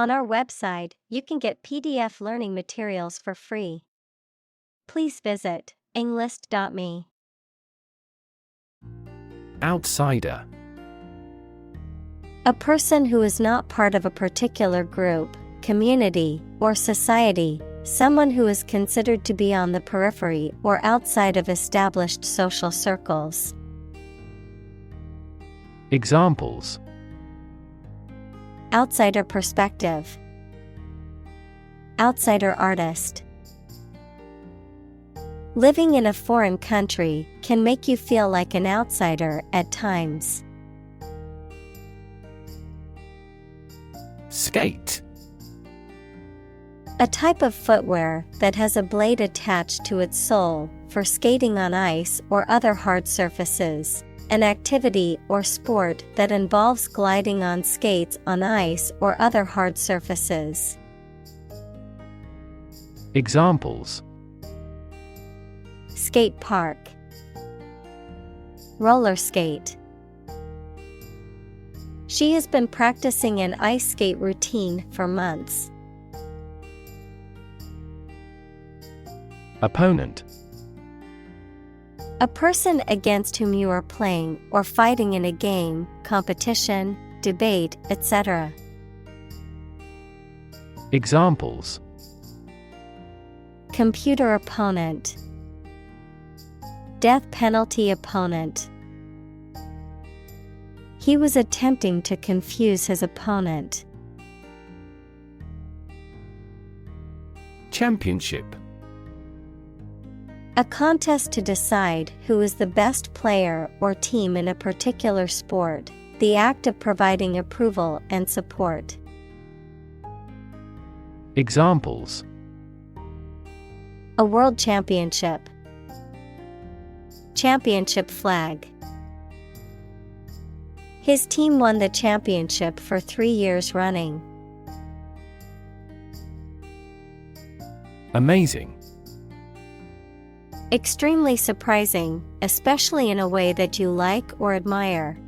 On our website, you can get PDF learning materials for free. Please visit englist.me. Outsider. A person who is not part of a particular group, community, or society, someone who is considered to be on the periphery or outside of established social circles. Examples: Outsider perspective. Outsider artist. Living in a foreign country can make you feel like an outsider at times. Skate. A type of footwear that has a blade attached to its sole for skating on ice or other hard surfaces. An activity or sport that involves gliding on skates on ice or other hard surfaces. Examples: Skate park. Roller skate. She has been practicing an ice skate routine for months. Opponent. A person against whom you are playing or fighting in a game, competition, debate, etc. Examples: Computer opponent. Death penalty opponent. He was attempting to confuse his opponent. Championship. A contest to decide who is the best player or team in a particular sport, the act of providing approval and support. Examples: A world championship. Championship flag. His team won the championship for 3 years running. Amazing. Extremely surprising, especially in a way that you like or admire.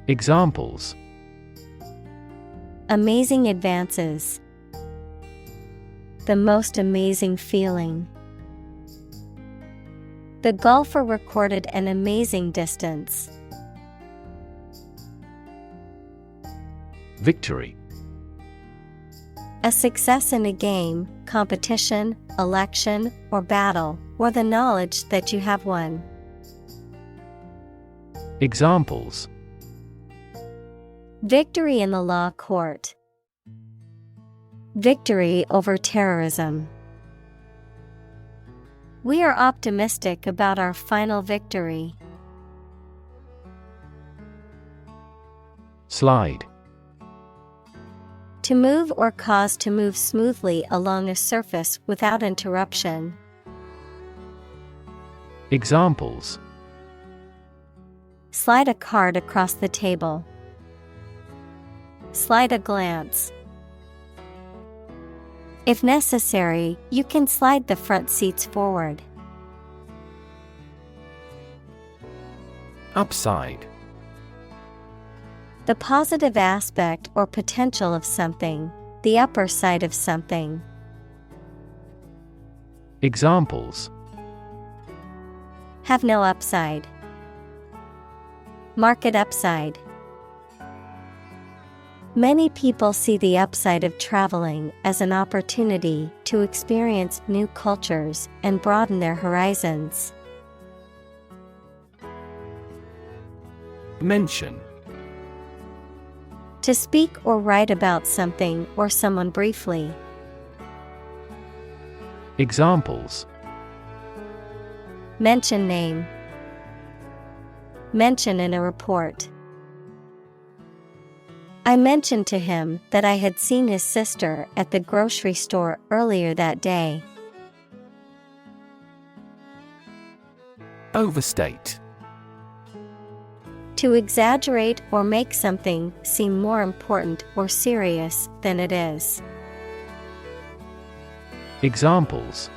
Examples: Amazing advances. The most amazing feeling. The golfer recorded an amazing distance. Victory. A success in a game, competition, election, or battle, or the knowledge that you have won. Examples: Victory in the law court. Victory over terrorism. We are optimistic about our final victory. Slide. To move or cause to move smoothly along a surface without interruption. Examples: Slide a card across the table. Slide a glance. If necessary, you can slide the front seats forward. Upside. The positive aspect or potential of something, the upper side of something. Examples: Have no upside. Market upside. Many people see the upside of traveling as an opportunity to experience new cultures and broaden their horizons. Mention. To speak or write about something or someone briefly. Examples: Mention name. Mention in a report. I mentioned to him that I had seen his sister at the grocery store earlier that day. Overstate. To exaggerate or make something seem more important or serious than it is. Examples: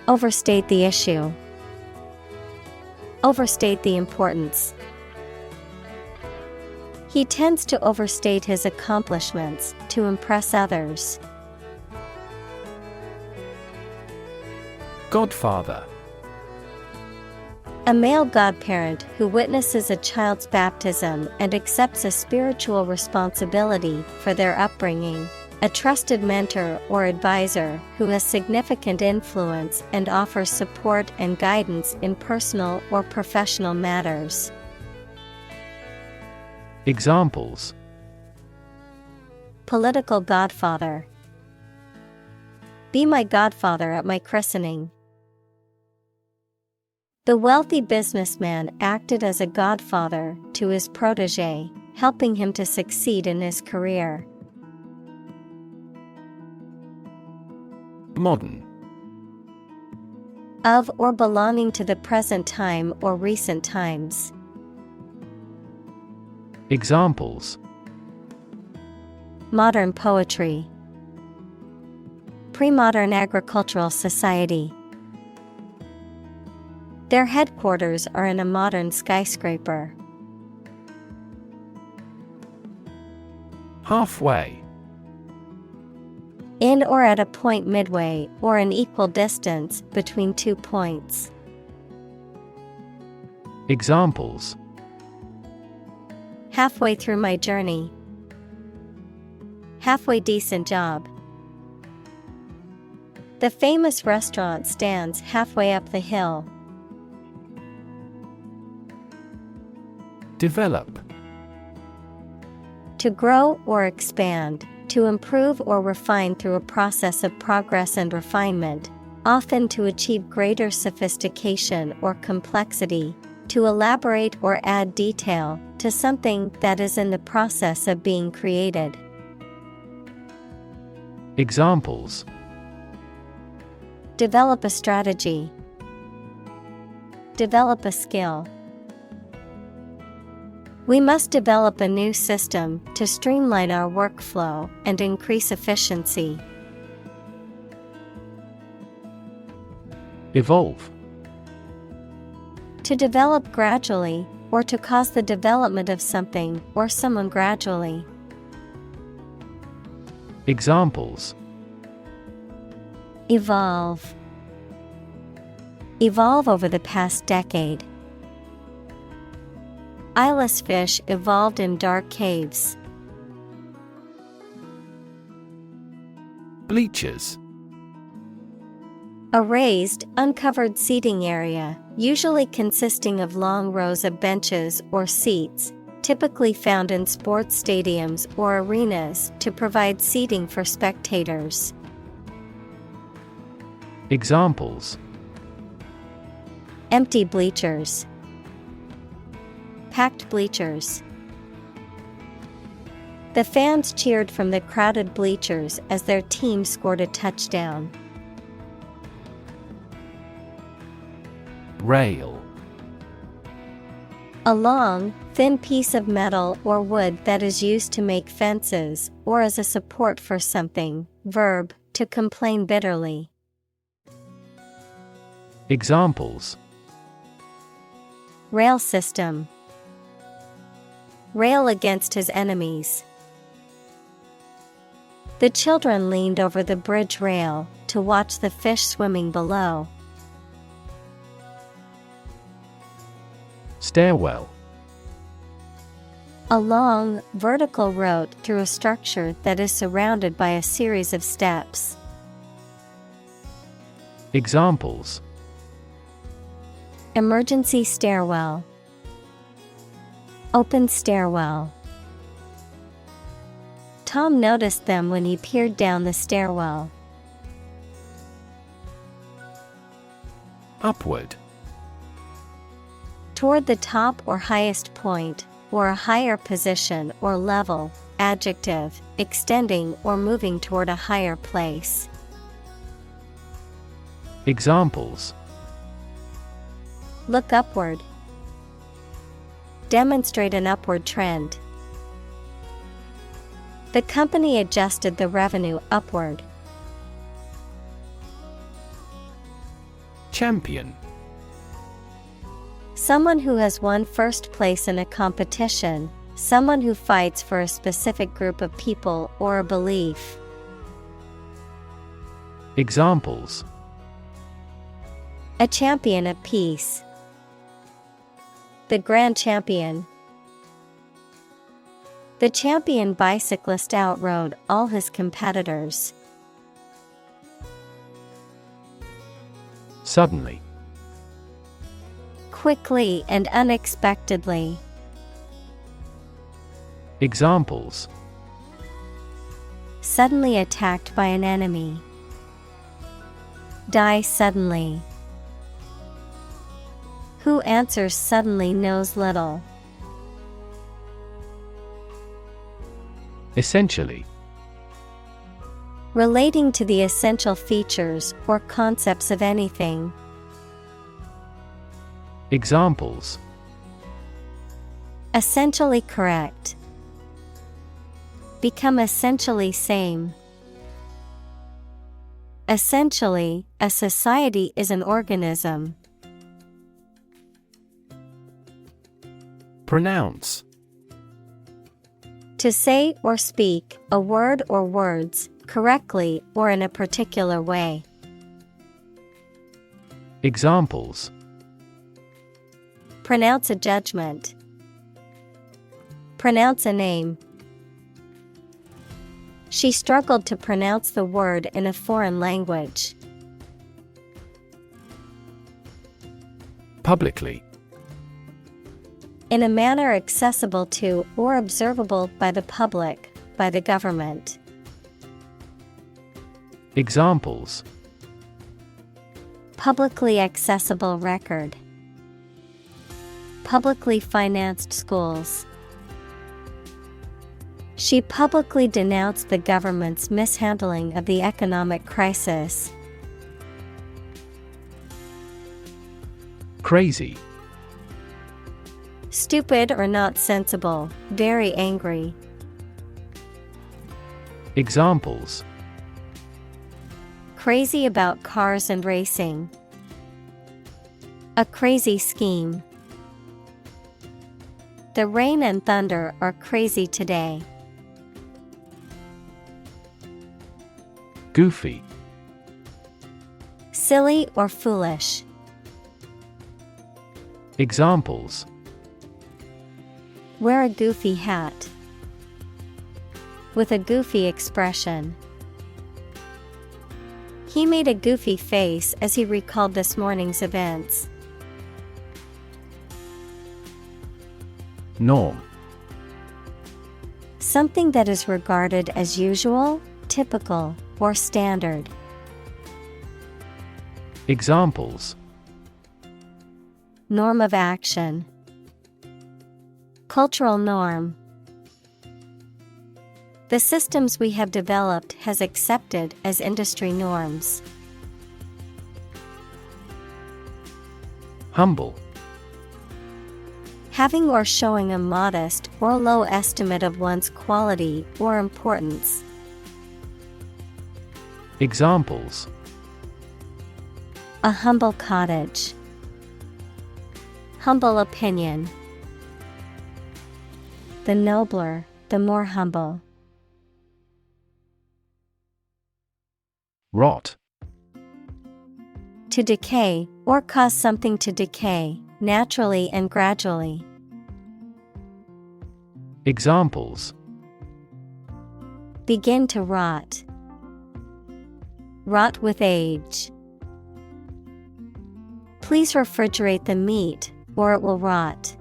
Overstate the issue. Overstate the importance. He tends to overstate his accomplishments to impress others. Godfather. A male godparent who witnesses a child's baptism and accepts a spiritual responsibility for their upbringing. A trusted mentor or advisor who has significant influence and offers support and guidance in personal or professional matters. Examples: Political godfather. Be my godfather at my christening. The wealthy businessman acted as a godfather to his protege, helping him to succeed in his career. Modern. Of or belonging to the present time or recent times. Examples: Modern poetry. Pre-modern agricultural society. Their headquarters are in a modern skyscraper. Halfway. In or at a point midway or an equal distance between 2 points. Examples: Halfway through my journey. Halfway decent job. The famous restaurant stands halfway up the hill. Develop. To grow or expand, to improve or refine through a process of progress and refinement, often to achieve greater sophistication or complexity, to elaborate or add detail to something that is in the process of being created. Examples: Develop a strategy. Develop a skill. We must develop a new system to streamline our workflow and increase efficiency. Evolve. To develop gradually, or to cause the development of something or someone gradually. Examples: Evolve. Evolve over the past decade. Eyeless fish evolved in dark caves. Bleachers. A raised, uncovered seating area, usually consisting of long rows of benches or seats, typically found in sports stadiums or arenas to provide seating for spectators. Examples: Empty bleachers. Packed bleachers. The fans cheered from the crowded bleachers as their team scored a touchdown. Rail. A long, thin piece of metal or wood that is used to make fences or as a support for something. Verb, to complain bitterly. Examples: Rail system. Rail against his enemies. The children leaned over the bridge rail to watch the fish swimming below. Stairwell. A long, vertical road through a structure that is surrounded by a series of steps. Examples: Emergency stairwell. Open stairwell. Tom noticed them when he peered down the stairwell. Upward. Toward the top or highest point, or a higher position or level. Adjective, extending or moving toward a higher place. Examples: Look upward. Demonstrate an upward trend. The company adjusted the revenue upward. Champion. Someone who has won first place in a competition, Someone who fights for a specific group of people or a belief. Examples: A champion of peace. The grand champion. The champion bicyclist outrode all his competitors. Suddenly. Quickly and unexpectedly. Examples: Suddenly attacked by an enemy. Die suddenly. Who answers suddenly knows little. Essentially. Relating to the essential features or concepts of anything. Examples: Essentially correct. Become essentially same. Essentially, a society is an organism. Pronounce. To say or speak a word or words correctly or in a particular way. Examples: Pronounce a judgment. Pronounce a name. She struggled to pronounce the word in a foreign language. Publicly. In a manner accessible to or observable by the public, by the government. Examples: Publicly accessible record. Publicly financed schools. She publicly denounced the government's mishandling of the economic crisis. Crazy. Stupid or not sensible, very angry. Examples: Crazy about cars and racing. A crazy scheme. The rain and thunder are crazy today. Goofy. Silly or foolish. Examples: Wear a goofy hat. With a goofy expression. He made a goofy face as he recalled this morning's events. Norm. Something that is regarded as usual, typical, or standard. Examples: Norm of action. Cultural norm. The systems we have developed has accepted as industry norms. Humble. Having or showing a modest or low estimate of one's quality or importance. Examples: A humble cottage. Humble opinion. The nobler, the more humble. Rot. To decay, or cause something to decay, naturally and gradually. Examples: Begin to rot. Rot with age. Please refrigerate the meat, or it will rot.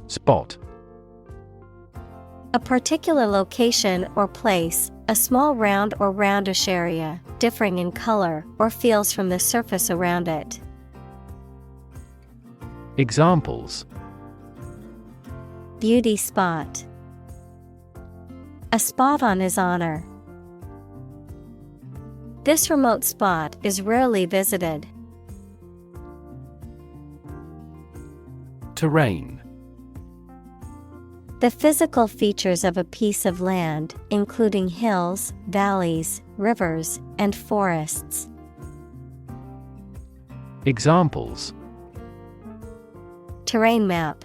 Spot. A particular location or place, a small round or roundish area, differing in color or feels from the surface around it. Examples: Beauty spot. A spot on his honor. This remote spot is rarely visited. Terrain. The physical features of a piece of land, including hills, valleys, rivers, and forests. Examples: Terrain map.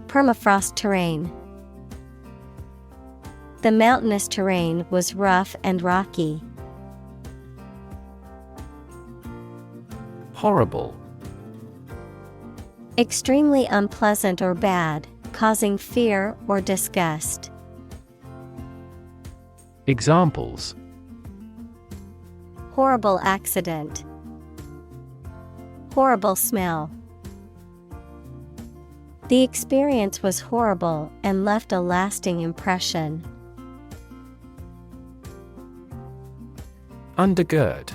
Permafrost terrain. The mountainous terrain was rough and rocky. Horrible. Extremely unpleasant or bad, causing fear or disgust. Examples: Horrible accident. Horrible smell. The experience was horrible and left a lasting impression. Undergird.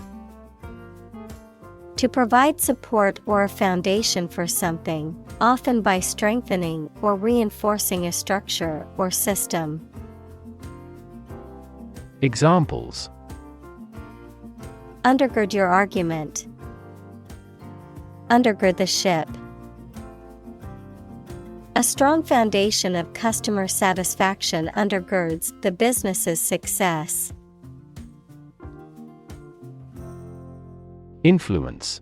To provide support or a foundation for something, often by strengthening or reinforcing a structure or system. Examples: Undergird your argument. Undergird the ship. A strong foundation of customer satisfaction undergirds the business's success. Influence.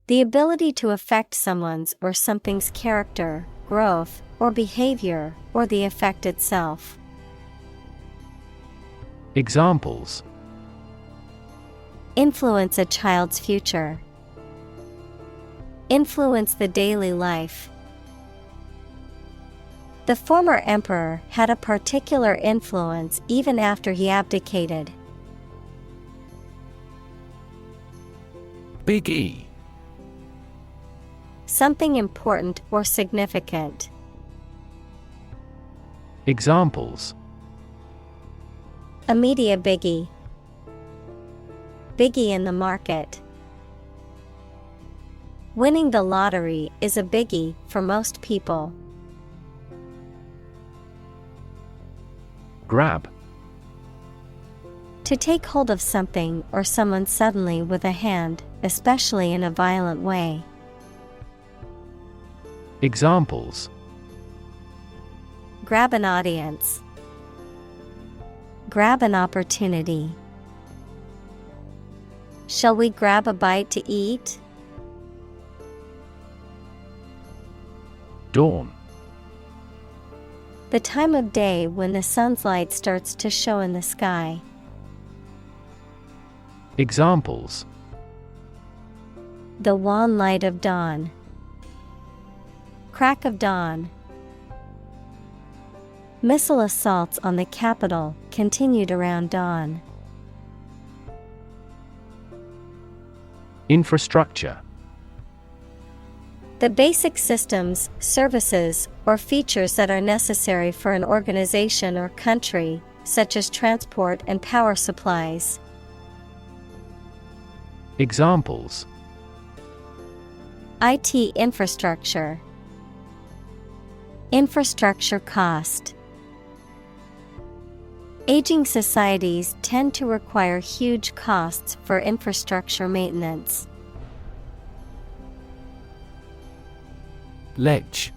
The ability to affect someone's or something's character, growth, or behavior, or the effect itself. Examples: Influence a child's future. Influence the daily life. The former emperor had a particular influence even after he abdicated. Big E. Something important or significant. Examples: A media biggie. Biggie in the market. Winning the lottery is a biggie for most people. Grab. To take hold of something or someone suddenly with a hand, especially in a violent way. Examples: Grab an audience. Grab an opportunity. Shall we grab a bite to eat? Dawn. The time of day when the sun's light starts to show in the sky. Examples: The wan light of dawn. Crack of dawn. Missile assaults on the capital continued around dawn. Infrastructure. The basic systems, services, or features that are necessary for an organization or country, such as transport and power supplies. Examples: IT infrastructure. Infrastructure cost. Aging societies tend to require huge costs for infrastructure maintenance. Ledge.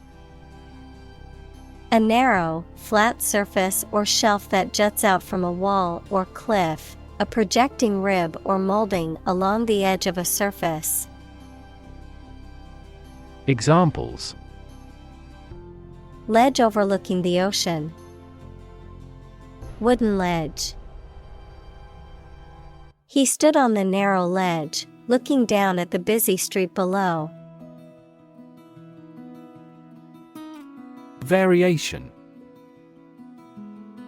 A narrow, flat surface or shelf that juts out from a wall or cliff, a projecting rib or molding along the edge of a surface. Examples: Ledge overlooking the ocean. Wooden ledge. He stood on the narrow ledge, looking down at the busy street below. Variation.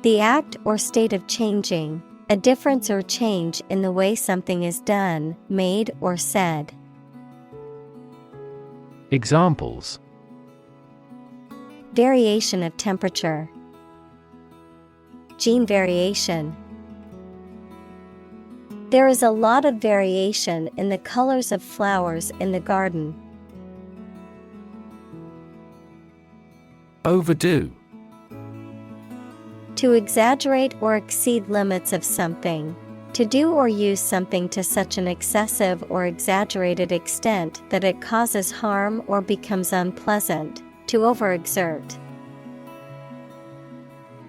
The act or state of changing, a difference or change in the way something is done, made, or said. Examples: Variation of temperature. Gene variation. There is a lot of variation in the colors of flowers in the garden. Overdo. To exaggerate or exceed limits of something. To do or use something to such an excessive or exaggerated extent that it causes harm or becomes unpleasant. To overexert.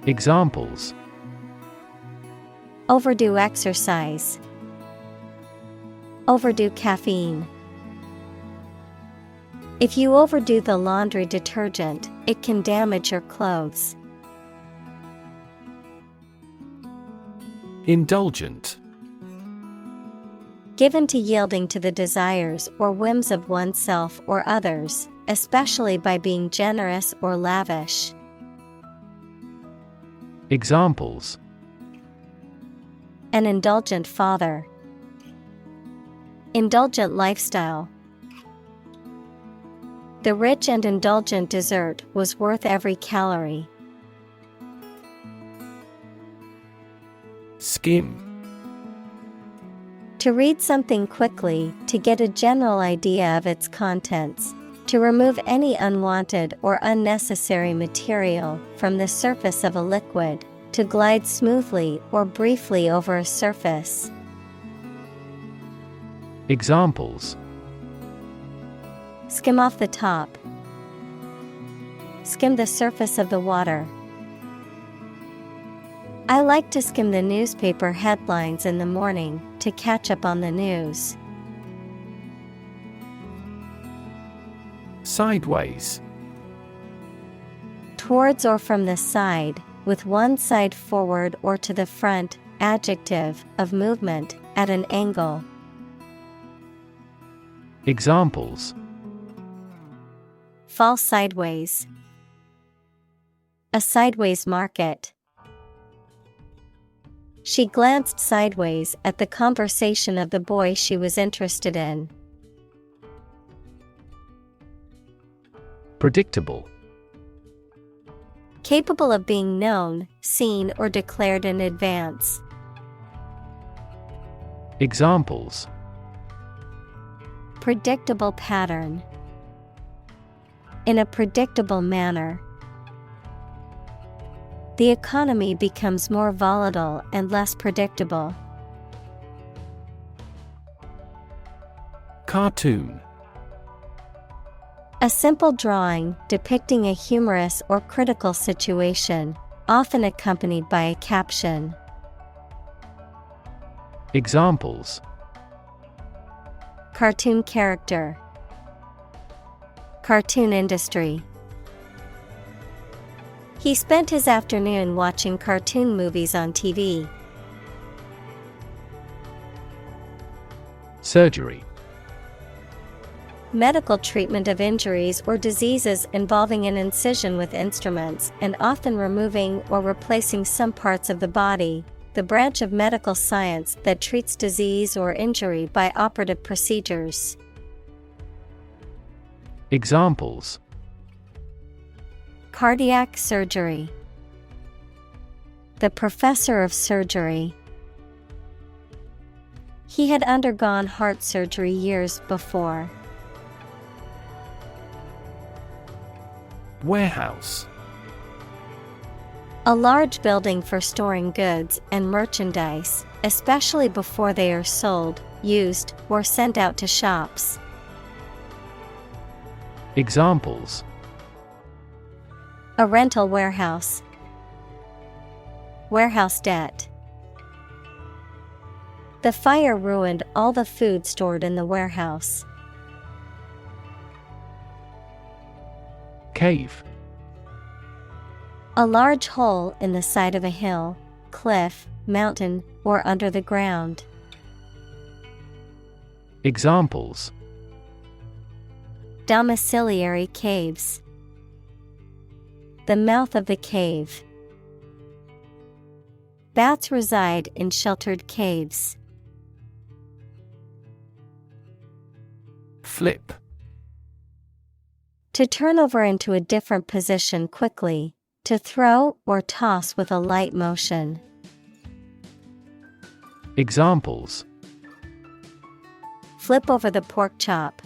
Examples: Overdo exercise. Overdo caffeine. If you overdo the laundry detergent, it can damage your clothes. Indulgent. Given to yielding to the desires or whims of oneself or others, especially by being generous or lavish. Examples: An indulgent father. Indulgent lifestyle. The rich and indulgent dessert was worth every calorie. Skim. To read something quickly, to get a general idea of its contents. To remove any unwanted or unnecessary material from the surface of a liquid. To glide smoothly or briefly over a surface. Examples: Skim off the top. Skim the surface of the water. I like to skim the newspaper headlines in the morning to catch up on the news. Sideways. Towards or from the side, with one side forward or to the front, adjective, of movement, at an angle. Examples: Fall sideways. A sideways market. She glanced sideways at the conversation of the boy she was interested in. Predictable. Capable of being known, seen, or declared in advance. Examples: Predictable pattern. In a predictable manner. The economy becomes more volatile and less predictable. Cartoon. A simple drawing depicting a humorous or critical situation, often accompanied by a caption. Examples: Cartoon character. Cartoon industry. He spent his afternoon watching cartoon movies on TV. Surgery. Medical treatment of injuries or diseases involving an incision with instruments and often removing or replacing some parts of the body, the branch of medical science that treats disease or injury by operative procedures. Examples: Cardiac surgery. The professor of surgery. He had undergone heart surgery years before. Warehouse. A large building for storing goods and merchandise, especially before they are sold, used, or sent out to shops. Examples: A rental warehouse. Warehouse debt. The fire ruined all the food stored in the warehouse. Cave. A large hole in the side of a hill, cliff, mountain, or under the ground. Examples: Domiciliary caves. The mouth of the cave. Bats reside in sheltered caves. Flip. To turn over into a different position quickly, to throw or toss with a light motion. Examples: Flip over the pork chop.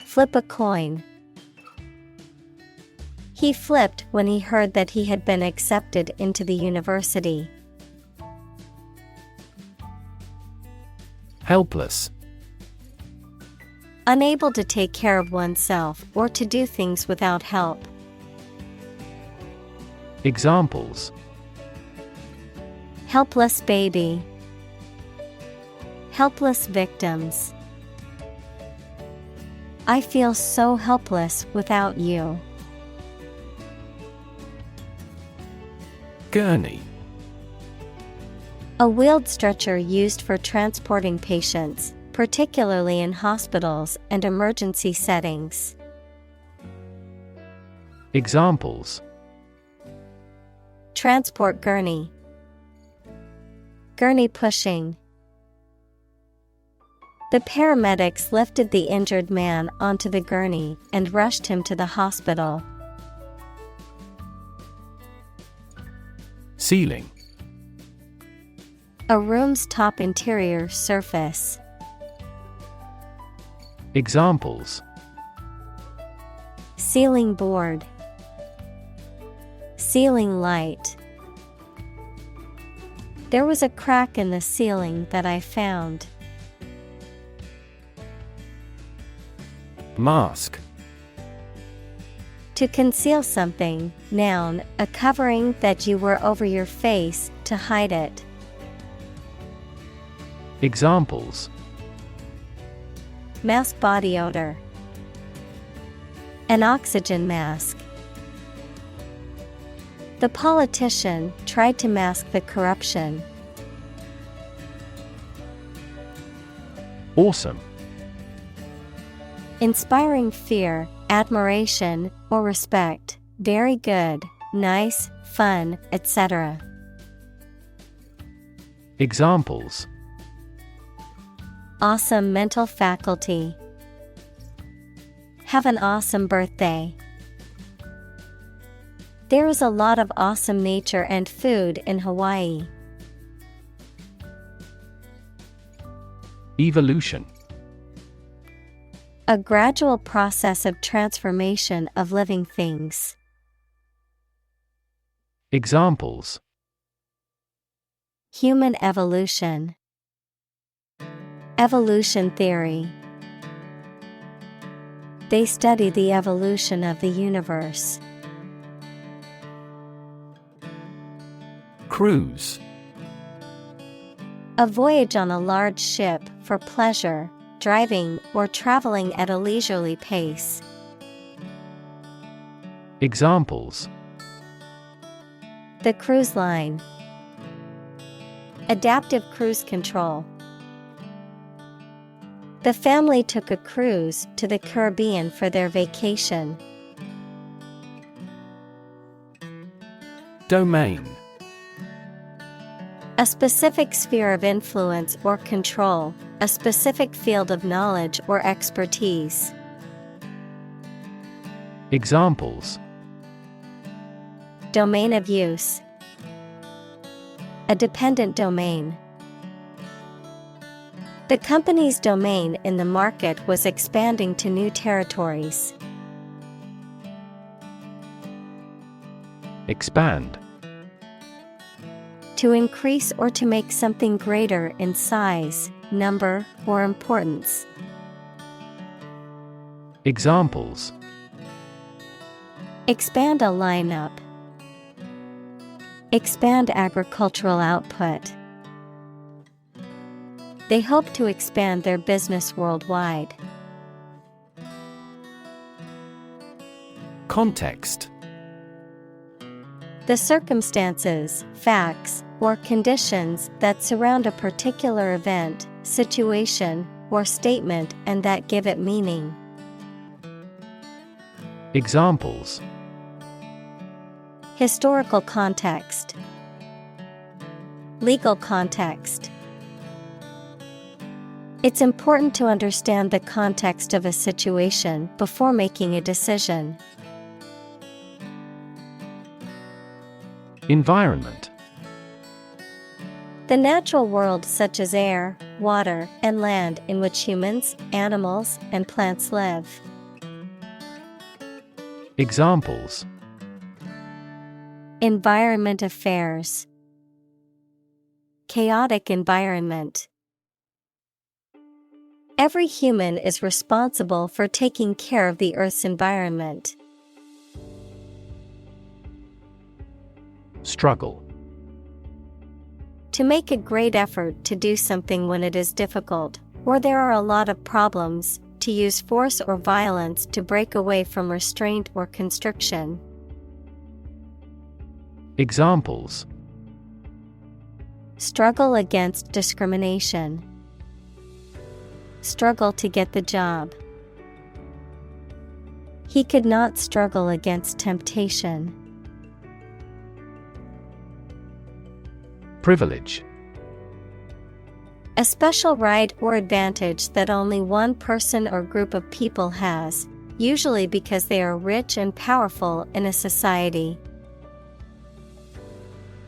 Flip a coin. He flipped when he heard that he had been accepted into the university. Helpless. Unable to take care of oneself or to do things without help. Examples: Helpless baby. Helpless victims. I feel so helpless without you. Gurney. A wheeled stretcher used for transporting patients, particularly in hospitals and emergency settings. Examples: Transport gurney. Gurney pushing. The paramedics lifted the injured man onto the gurney and rushed him to the hospital. Ceiling. A room's top interior surface. Examples: Ceiling board. Ceiling light. There was a crack in the ceiling that I found. Mask. To conceal something, noun, a covering that you wear over your face to hide it. Examples: Mask body odor. An oxygen mask. The politician tried to mask the corruption. Awesome. Inspiring fear, admiration, or respect. Very good, nice, fun, etc. Examples: Awesome mental faculty. Have an awesome birthday. There is a lot of awesome nature and food in Hawaii. Evolution. A gradual process of transformation of living things. Examples: Human evolution. Evolution theory. They study the evolution of the universe. Cruise. A voyage on a large ship for pleasure, driving, or traveling at a leisurely pace. Examples: The cruise line. Adaptive cruise control. The family took a cruise to the Caribbean for their vacation. Domain. A specific sphere of influence or control, a specific field of knowledge or expertise. Examples: Domain of use. A dependent domain. The company's domain in the market was expanding to new territories. Expand. To increase or to make something greater in size, number, or importance. Examples: Expand a lineup. Expand agricultural output. They hope to expand their business worldwide. Context. The circumstances, facts, or conditions that surround a particular event, situation, or statement and that give it meaning. Examples: Historical context. Legal context. It's important to understand the context of a situation before making a decision. Environment. The natural world such as air, water, and land in which humans, animals, and plants live. Examples: Environment affairs. Chaotic environment. Every human is responsible for taking care of the Earth's environment. Struggle. To make a great effort to do something when it is difficult, or there are a lot of problems, to use force or violence to break away from restraint or constriction. Examples: struggle against discrimination, struggle to get the job. He could not struggle against temptation. Privilege. A special right or advantage that only one person or group of people has, usually because they are rich and powerful in a society.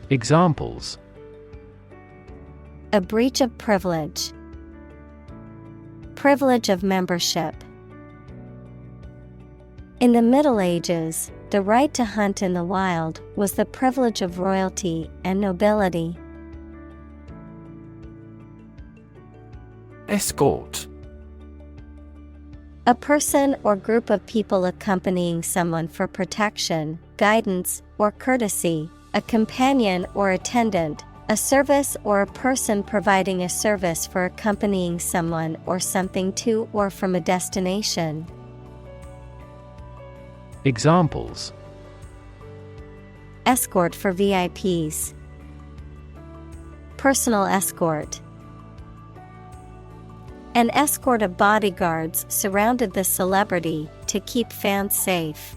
Examples: a breach of privilege, privilege of membership. In the Middle Ages, the right to hunt in the wild was the privilege of royalty and nobility. Escort. A person or group of people accompanying someone for protection, guidance, or courtesy, a companion or attendant, a service or a person providing a service for accompanying someone or something to or from a destination. Examples: escort for VIPs, personal escort. An escort of bodyguards surrounded the celebrity to keep fans safe.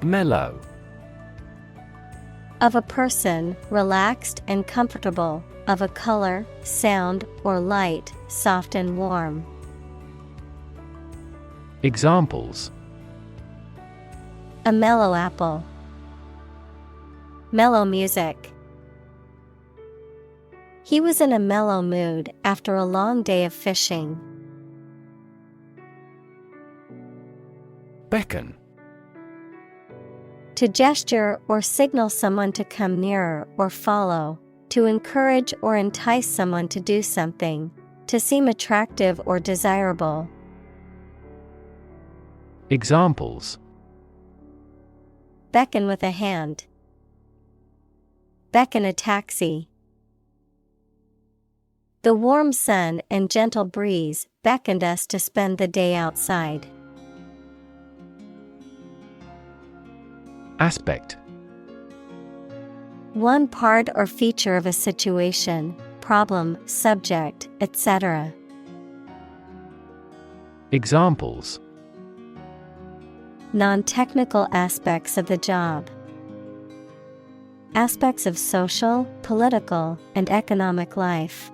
Mellow. Of a person, relaxed and comfortable, of a color, sound, or light, soft and warm. Examples: a mellow apple, mellow music. He was in a mellow mood after a long day of fishing. Beckon. To gesture or signal someone to come nearer or follow, to encourage or entice someone to do something, to seem attractive or desirable. Examples: beckon with a hand, beckon a taxi. The warm sun and gentle breeze beckoned us to spend the day outside. Aspect. One part or feature of a situation, problem, subject, etc. Examples: non-technical aspects of the job, aspects of social, political, and economic life.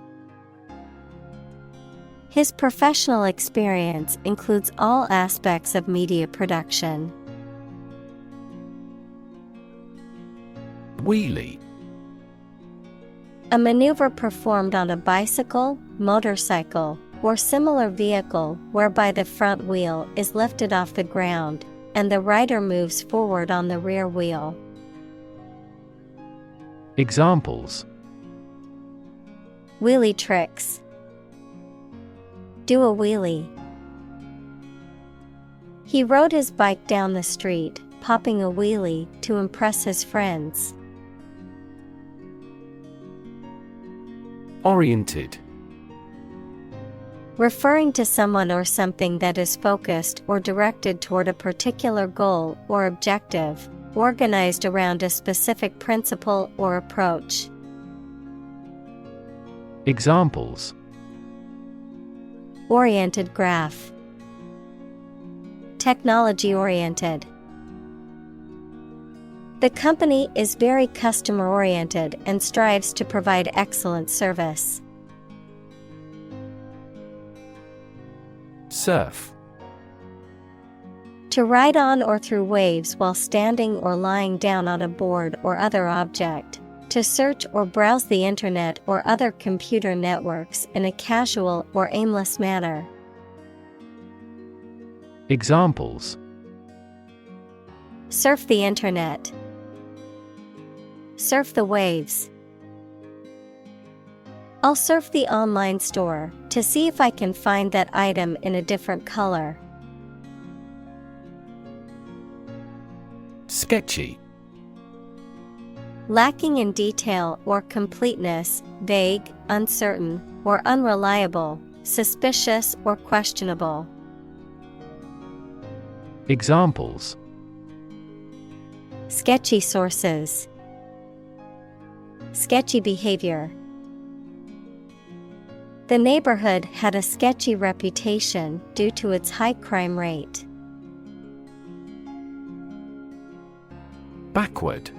His professional experience includes all aspects of media production. Wheelie. A maneuver performed on a bicycle, motorcycle, or similar vehicle whereby the front wheel is lifted off the ground and the rider moves forward on the rear wheel. Examples: wheelie tricks, do a wheelie. He rode his bike down the street, popping a wheelie to impress his friends. Oriented. Referring to someone or something that is focused or directed toward a particular goal or objective, organized around a specific principle or approach. Examples: oriented graph, technology-oriented. The company is very customer-oriented and strives to provide excellent service. Surf. To ride on or through waves while standing or lying down on a board or other object. To search or browse the internet or other computer networks in a casual or aimless manner. Examples: surf the internet, surf the waves. I'll surf the online store to see if I can find that item in a different color. Sketchy. Lacking in detail or completeness, vague, uncertain, or unreliable, suspicious or questionable. Examples: Sketchy sources. Sketchy behavior. The neighborhood had a sketchy reputation due to its high crime rate. Backward.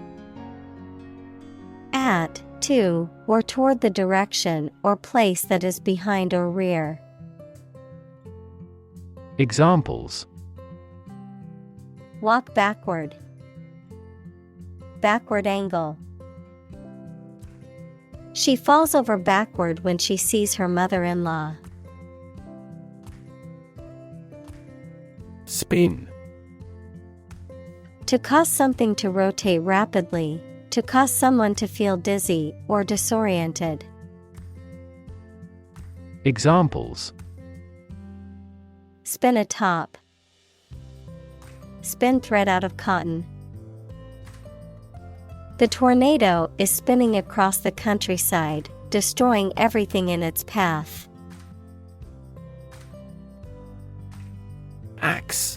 At, to, or toward the direction or place that is behind or rear. Examples: Walk backward. Backward angle. She falls over backward when she sees her mother-in-law. Spin. To cause something to rotate rapidly, to cause someone to feel dizzy or disoriented. Examples: Spin a top. Spin thread out of cotton. The tornado is spinning across the countryside, destroying everything in its path. Axe.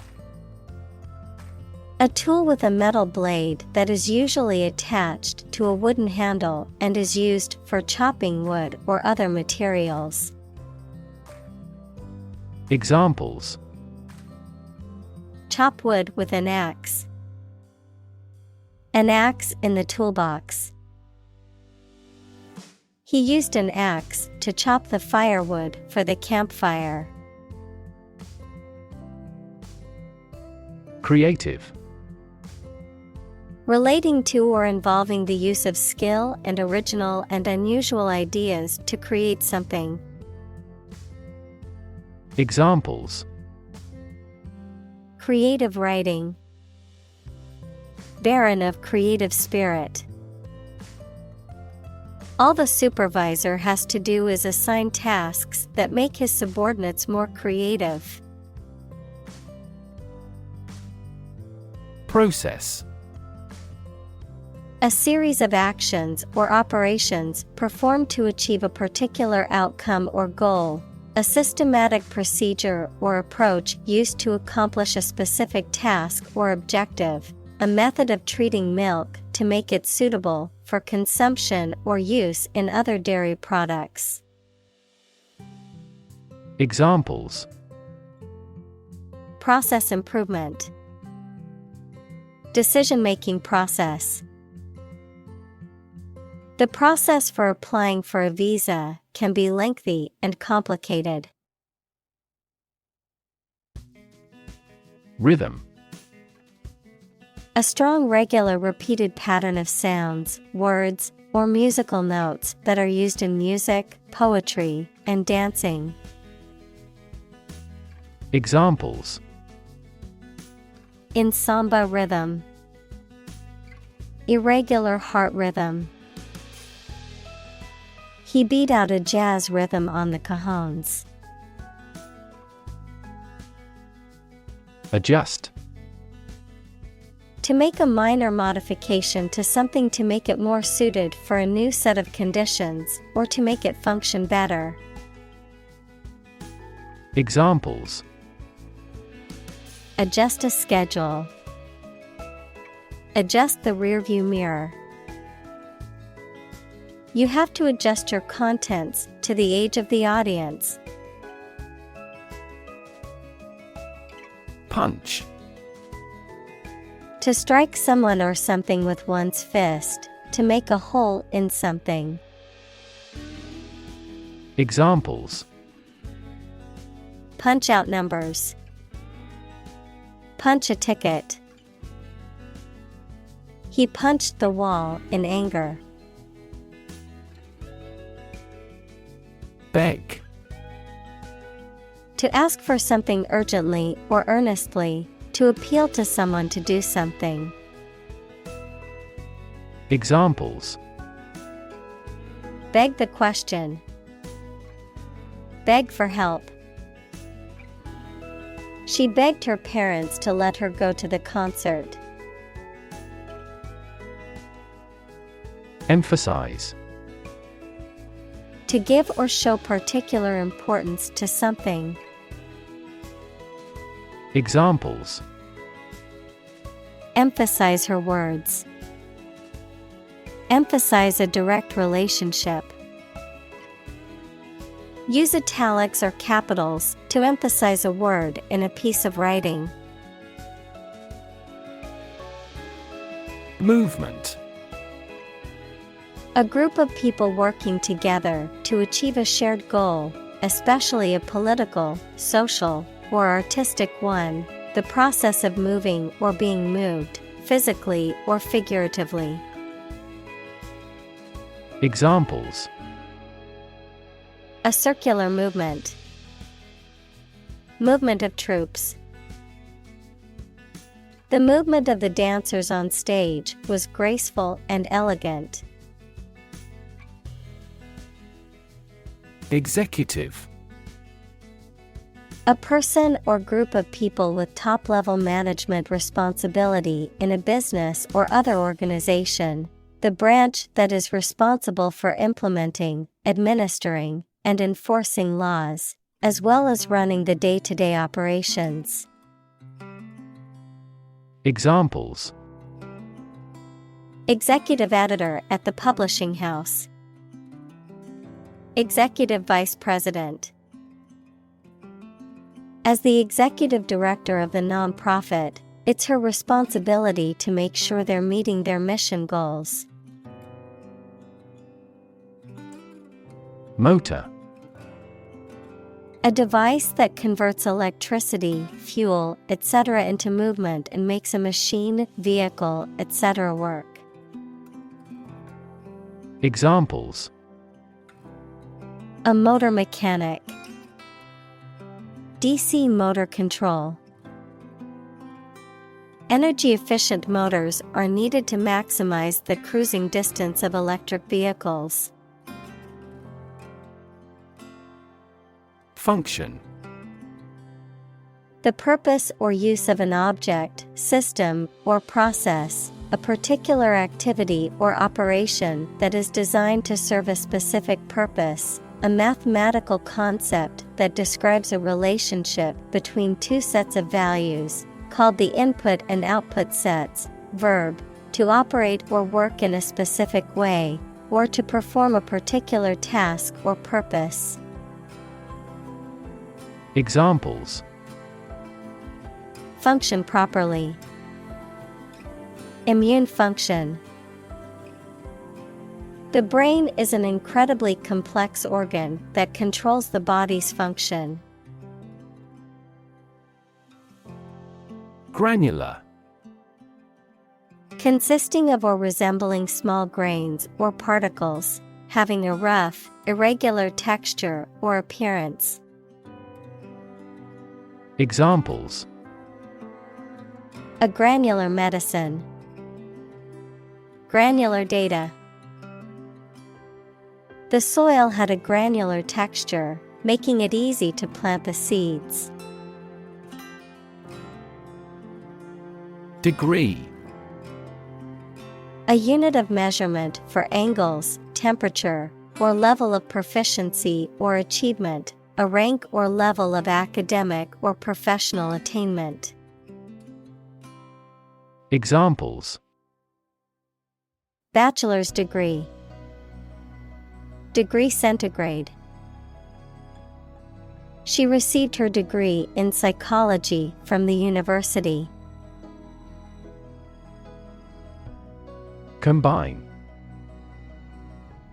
A tool with a metal blade that is usually attached to a wooden handle and is used for chopping wood or other materials. Examples: Chop wood with an axe. An axe in the toolbox. He used an axe to chop the firewood for the campfire. Creative. Relating to or involving the use of skill and original and unusual ideas to create something. Examples: Creative writing. Barren of creative spirit. All the supervisor has to do is assign tasks that make his subordinates more creative. Process. A series of actions or operations performed to achieve a particular outcome or goal. A systematic procedure or approach used to accomplish a specific task or objective. A method of treating milk to make it suitable for consumption or use in other dairy products. Examples: Process improvement. Decision-making process. The process for applying for a visa can be lengthy and complicated. Rhythm. A strong, regular, repeated pattern of sounds, words, or musical notes that are used in music, poetry, and dancing. Examples: In samba rhythm. Irregular heart rhythm. He beat out a jazz rhythm on the cajones. Adjust. To make a minor modification to something to make it more suited for a new set of conditions, or to make it function better. Examples: Adjust a schedule. Adjust the rearview mirror. You have to adjust your contents to the age of the audience. Punch. To strike someone or something with one's fist, to make a hole in something. Examples: Punch out numbers. Punch a ticket. He punched the wall in anger. Beg. To ask for something urgently or earnestly, to appeal to someone to do something. Examples: Beg the question. Beg for help. She begged her parents to let her go to the concert. Emphasize. To give or show particular importance to something. Examples. Emphasize her words. Emphasize a direct relationship. Use italics or capitals to emphasize a word in a piece of writing. Movement. A group of people working together to achieve a shared goal, especially a political, social, or artistic one, the process of moving or being moved, physically or figuratively. Examples. A circular movement. Movement of troops. The movement of the dancers on stage was graceful and elegant. Executive. A person or group of people with top-level management responsibility in a business or other organization, the branch that is responsible for implementing, administering, and enforcing laws, as well as running the day-to-day operations. Examples. Executive editor at the publishing house. Executive vice president. As the executive director of the nonprofit, it's her responsibility to make sure they're meeting their mission goals. Motor. A device that converts electricity, fuel, etc. into movement and makes a machine, vehicle, etc. work. Examples. A motor mechanic. DC motor control. Energy-efficient motors are needed to maximize the cruising distance of electric vehicles. Function. The purpose or use of an object, system, or process, a particular activity or operation that is designed to serve a specific purpose, a mathematical concept that describes a relationship between two sets of values, called the input and output sets. Verb, to operate or work in a specific way, or to perform a particular task or purpose. Examples. Function properly. Immune function. The brain is an incredibly complex organ that controls the body's function. Granular. Consisting of or resembling small grains or particles, having a rough, irregular texture or appearance. Examples. A granular medicine. Granular data. The soil had a granular texture, making it easy to plant the seeds. Degree. A unit of measurement for angles, temperature, or level of proficiency or achievement, a rank or level of academic or professional attainment. Examples. Bachelor's degree. Degree centigrade. She received her degree in psychology from the university. Combine.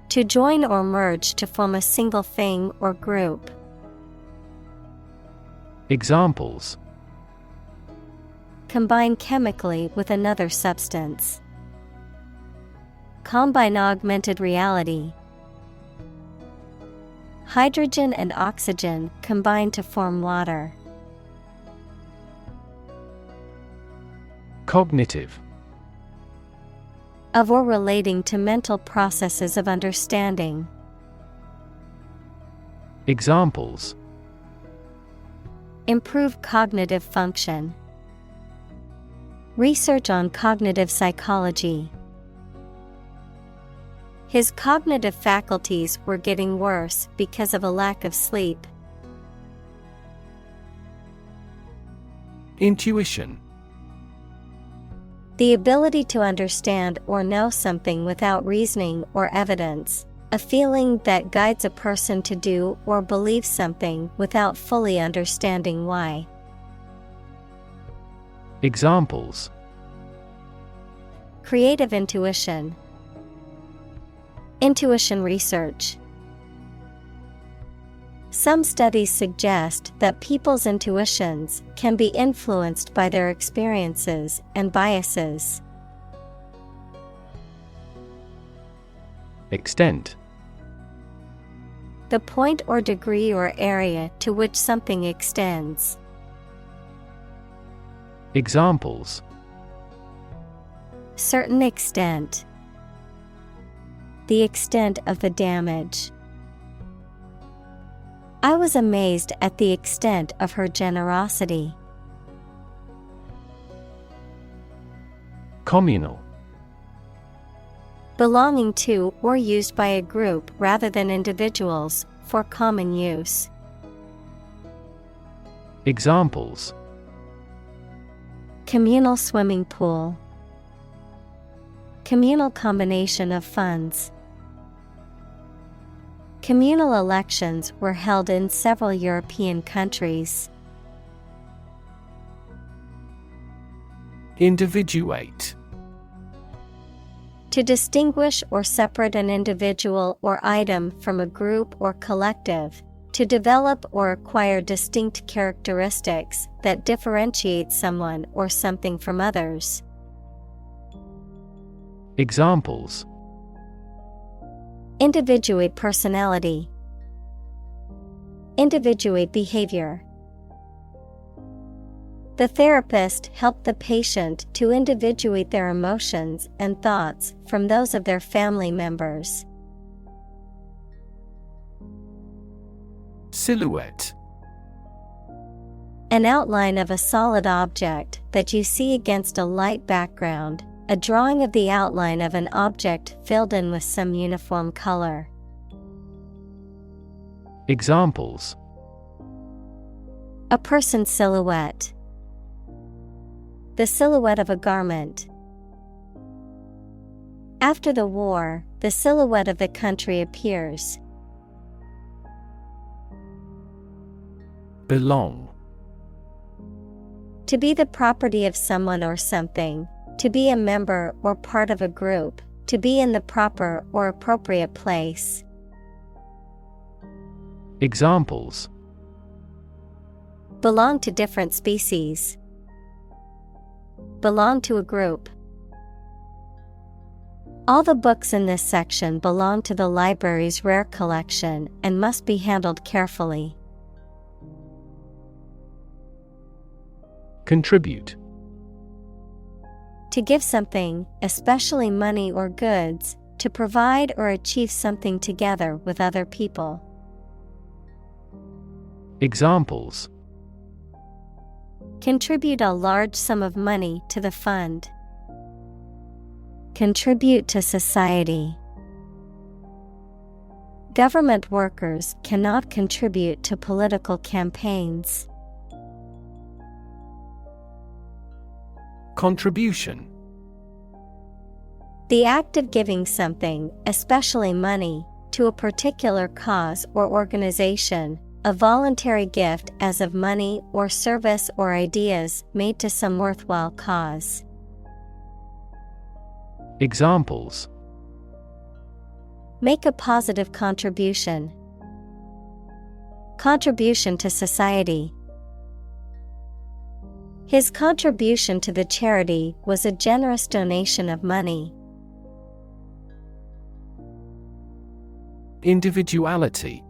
To join or merge to form a single thing or group. Examples. Combine chemically with another substance. Combine augmented reality. Hydrogen and oxygen combine to form water. Cognitive. Of or relating to mental processes of understanding. Examples. Improve cognitive function. Research on cognitive psychology. His cognitive faculties were getting worse because of a lack of sleep. Intuition. The ability to understand or know something without reasoning or evidence, a feeling that guides a person to do or believe something without fully understanding why. Examples: Creative intuition. Intuition research. Some studies suggest that people's intuitions can be influenced by their experiences and biases. Extent. The point or degree or area to which something extends. Examples: Certain extent. The extent of the damage. I was amazed at the extent of her generosity. Communal. Belonging to or used by a group rather than individuals, for common use. Examples: Communal swimming pool. Communal combination of funds. Communal elections were held in several European countries. Individuate. To distinguish or separate an individual or item from a group or collective, to develop or acquire distinct characteristics that differentiate someone or something from others. Examples: Individuate personality. Individuate behavior. The therapist helped the patient to individuate their emotions and thoughts from those of their family members. Silhouette. An outline of a solid object that you see against a light background, a drawing of the outline of an object filled in with some uniform color. Examples: A person's silhouette. The silhouette of a garment. After the war, the silhouette of the country appears. Belong. To be the property of someone or something, to be a member or part of a group, to be in the proper or appropriate place. Examples: Belong to different species. Belong to a group. All the books in this section belong to the library's rare collection and must be handled carefully. Contribute. To give something, especially money or goods, to provide or achieve something together with other people. Examples: Contribute a large sum of money to the fund. Contribute to society. Government workers cannot contribute to political campaigns. Contribution. The act of giving something, especially money, to a particular cause or organization, a voluntary gift as of money or service or ideas made to some worthwhile cause. Examples: Make a positive contribution. Contribution to society. His contribution to the charity was a generous donation of money. Individuality.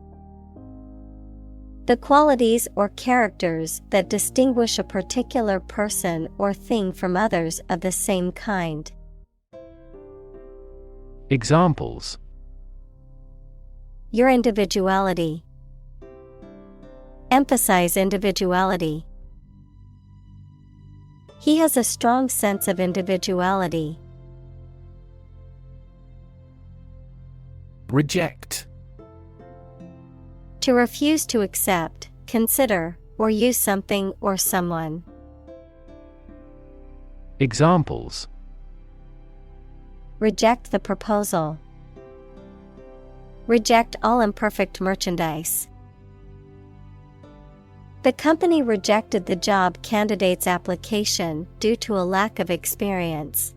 The qualities or characters that distinguish a particular person or thing from others of the same kind. Examples: Your individuality. Emphasize individuality. He has a strong sense of individuality. Reject. To refuse to accept, consider, or use something or someone. Examples: Reject the proposal. Reject all imperfect merchandise. The company rejected the job candidate's application due to a lack of experience.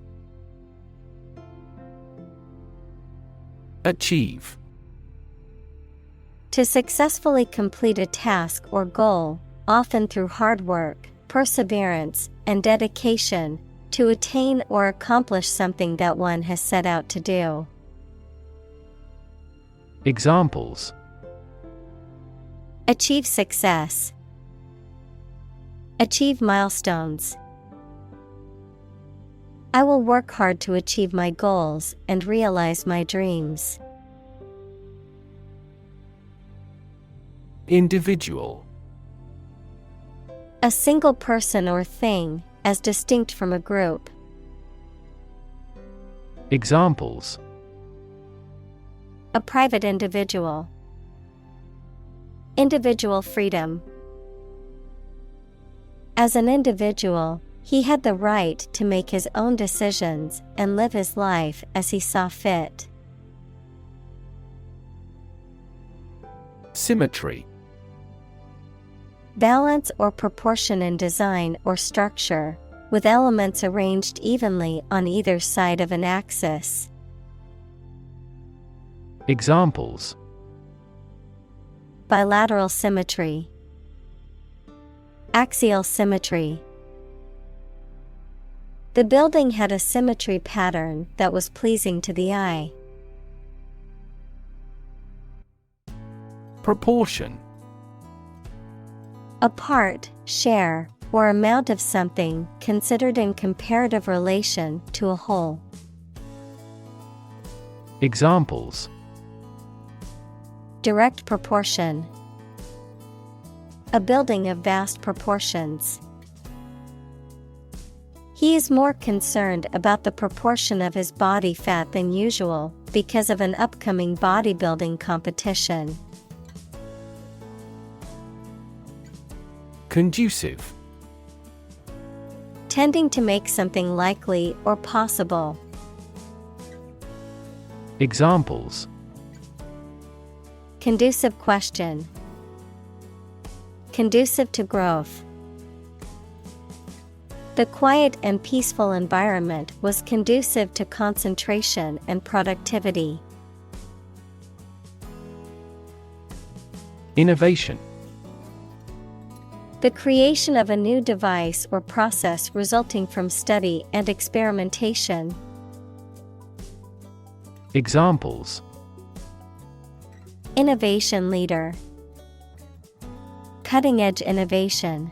Achieve. To successfully complete a task or goal, often through hard work, perseverance, and dedication, to attain or accomplish something that one has set out to do. Examples: Achieve success. Achieve milestones. I will work hard to achieve my goals and realize my dreams. Individual. A single person or thing, as distinct from a group. Examples: A private individual. Individual freedom. As an individual, he had the right to make his own decisions and live his life as he saw fit. Symmetry. Balance or proportion in design or structure, with elements arranged evenly on either side of an axis. Examples: Bilateral symmetry. Axial symmetry. The building had a symmetry pattern that was pleasing to the eye. Proportion. A part, share, or amount of something considered in comparative relation to a whole. Examples: Direct proportion. A building of vast proportions. He is more concerned about the proportion of his body fat than usual because of an upcoming bodybuilding competition. Conducive. Tending to make something likely or possible. Examples: Conducive question. Conducive to growth. The quiet and peaceful environment was conducive to concentration and productivity. Innovation. The creation of a new device or process resulting from study and experimentation. Examples: Innovation leader. Cutting-edge innovation.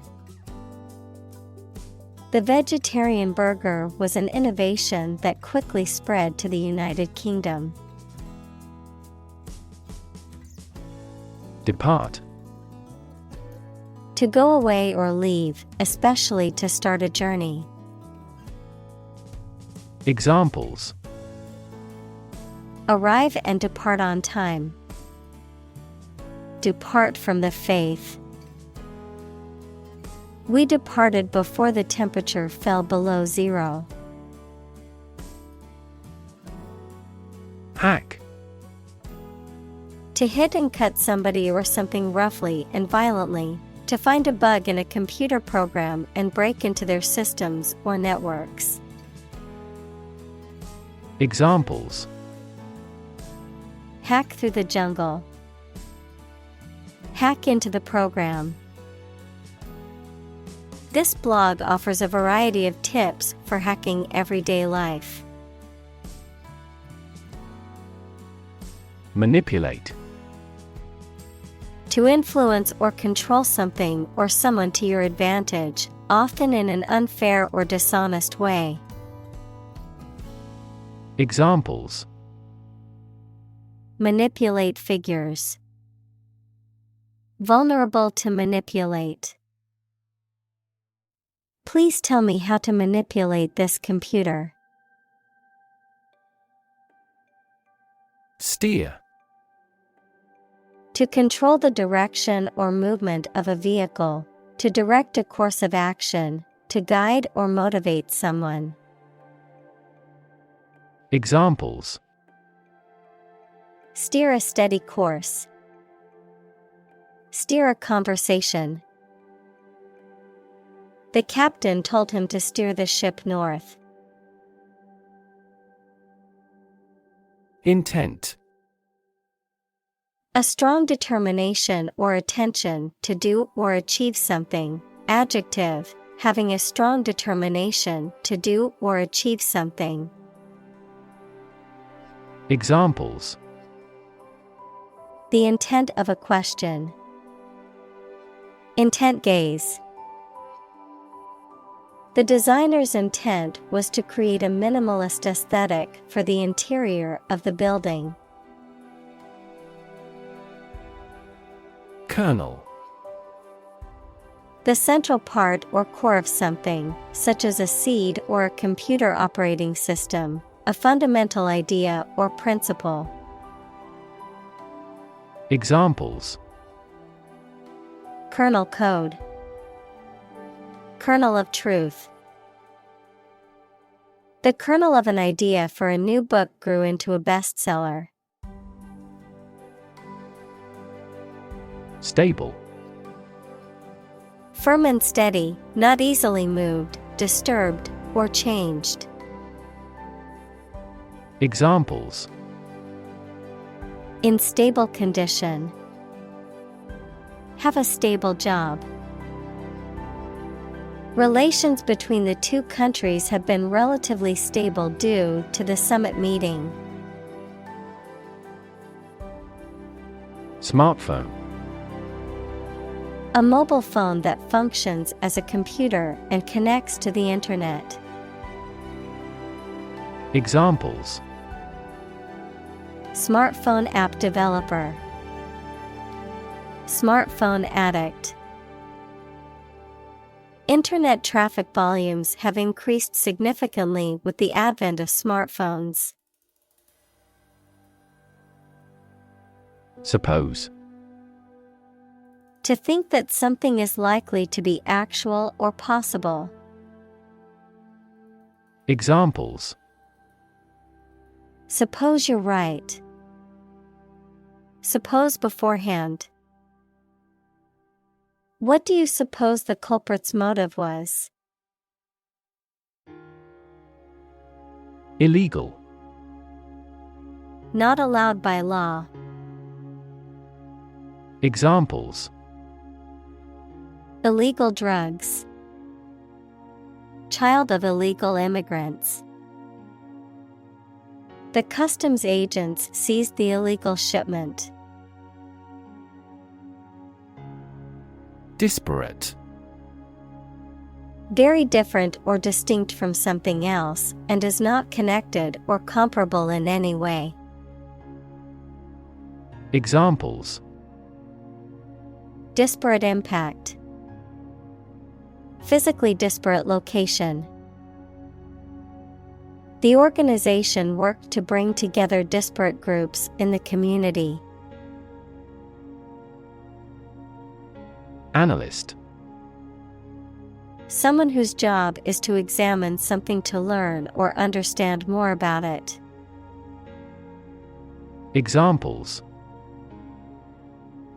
The vegetarian burger was an innovation that quickly spread to the United Kingdom. Depart. To go away or leave, especially to start a journey. Examples: Arrive and depart on time. Depart from the faith. We departed before the temperature fell below zero. Hack. To hit and cut somebody or something roughly and violently, to find a bug in a computer program and break into their systems or networks. Examples: Hack through the jungle. Hack into the program. This blog offers a variety of tips for hacking everyday life. Manipulate. To influence or control something or someone to your advantage, often in an unfair or dishonest way. Examples: Manipulate figures. Vulnerable to manipulate. Please tell me how to manipulate this computer. Steer. To control the direction or movement of a vehicle, to direct a course of action, to guide or motivate someone. Examples: Steer a steady course. Steer a conversation. The captain told him to steer the ship north. Intent. A strong determination or attention to do or achieve something. Adjective, having a strong determination to do or achieve something. Examples: The intent of a question. Intent gaze. The designer's intent was to create a minimalist aesthetic for the interior of the building. Kernel. The central part or core of something, such as a seed or a computer operating system, a fundamental idea or principle. Examples: Kernel code. Kernel of truth. The kernel of an idea for a new book grew into a bestseller. Stable. Firm and steady, not easily moved, disturbed, or changed. Examples: In stable condition. Have a stable job. Relations between the two countries have been relatively stable due to the summit meeting. Smartphone. A mobile phone that functions as a computer and connects to the internet. Examples: Smartphone app developer. Smartphone addict. Internet traffic volumes have increased significantly with the advent of smartphones. Suppose. To think that something is likely to be actual or possible. Examples: Suppose you're right. Suppose beforehand. What do you suppose the culprit's motive was? Illegal. Not allowed by law. Examples: Illegal drugs. Child of illegal immigrants. The customs agents seized the illegal shipment. Disparate. Very different or distinct from something else and is not connected or comparable in any way. Examples: Disparate impact. Physically disparate location. The organization worked to bring together disparate groups in the community. Analyst. Someone whose job is to examine something to learn or understand more about it. Examples: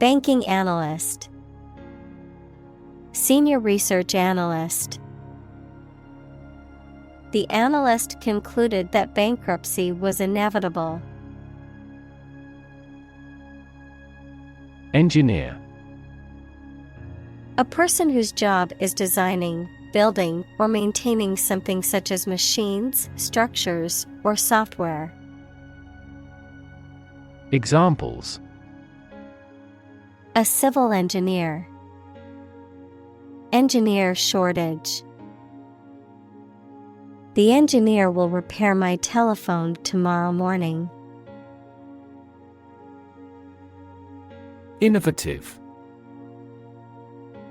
Banking analyst. Senior research analyst. The analyst concluded that bankruptcy was inevitable. Engineer. A person whose job is designing, building, or maintaining something such as machines, structures, or software. Examples: A civil engineer. Engineer shortage. The engineer will repair my telephone tomorrow morning. Innovative.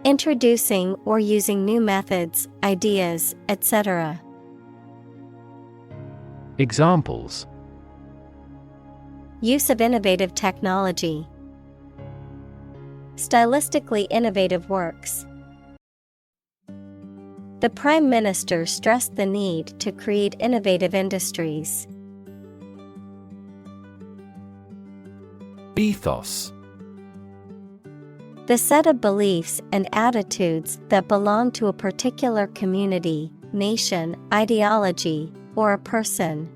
Introducing or using new methods, ideas, etc. Examples: Use of innovative technology. stylistically innovative works. The Prime Minister stressed the need to create innovative industries. Ethos. The set of beliefs and attitudes that belong to a particular community, nation, ideology, or a person.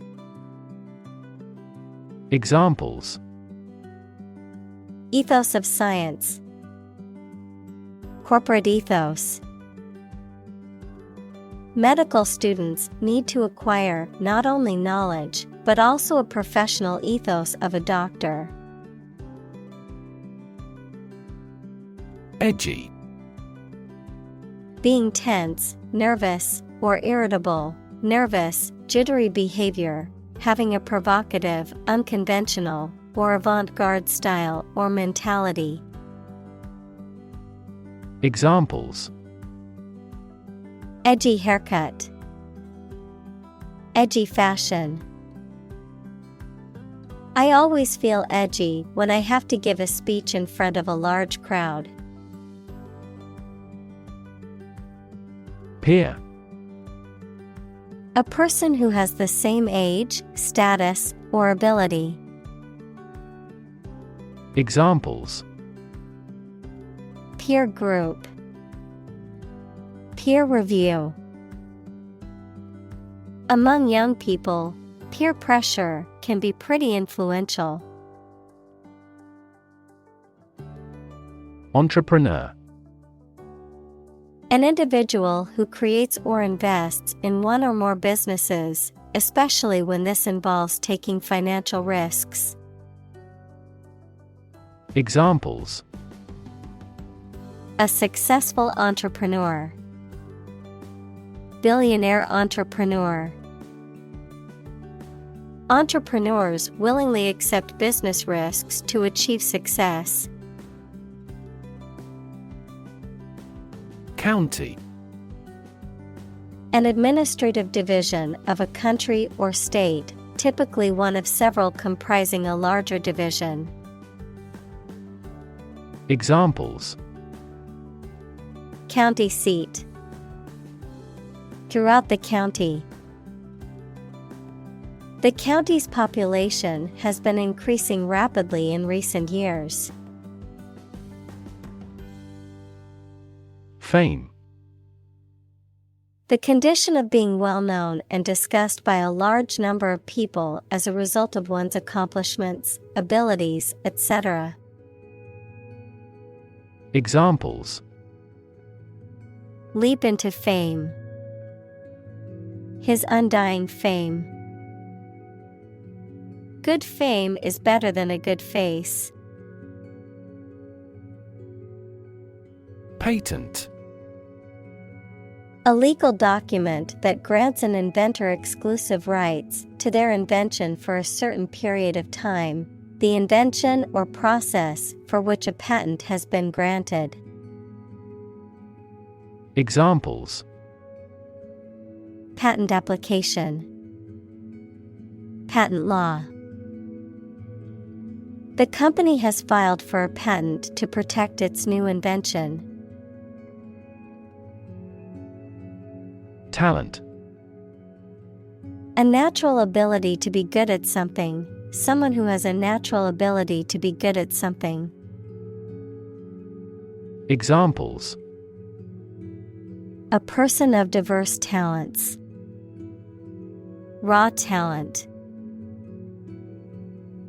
Examples: Ethos of science. Corporate ethos. Medical students need to acquire not only knowledge, but also a professional ethos of a doctor. Edgy. Being tense, nervous, or irritable. Nervous, jittery behavior, having a provocative, unconventional, or avant-garde style or mentality. Examples: Edgy haircut. Edgy fashion. I always feel edgy when I have to give a speech in front of a large crowd. Peer. A person who has the same age, status, or ability. Examples: Peer group. Peer review. Among young people, peer pressure can be pretty influential. Entrepreneur. An individual who creates or invests in one or more businesses, especially when this involves taking financial risks. Examples: A successful entrepreneur. Billionaire entrepreneur. Entrepreneurs willingly accept business risks to achieve success. County. An administrative division of a country or state, typically one of several comprising a larger division. Examples: County seat. Throughout the county. The county's population has been increasing rapidly in recent years. Fame. The condition of being well known and discussed by a large number of people as a result of one's accomplishments, abilities, etc. Examples: Leap into fame. His undying fame. Good fame is better than a good face. Patent. A legal document that grants an inventor exclusive rights to their invention for a certain period of time, the invention or process for which a patent has been granted. Examples: Patent application. Patent law. The company has filed for a patent to protect its new invention. Talent. A natural ability to be good at something, someone who has a natural ability to be good at something. Examples: A person of diverse talents. Raw talent.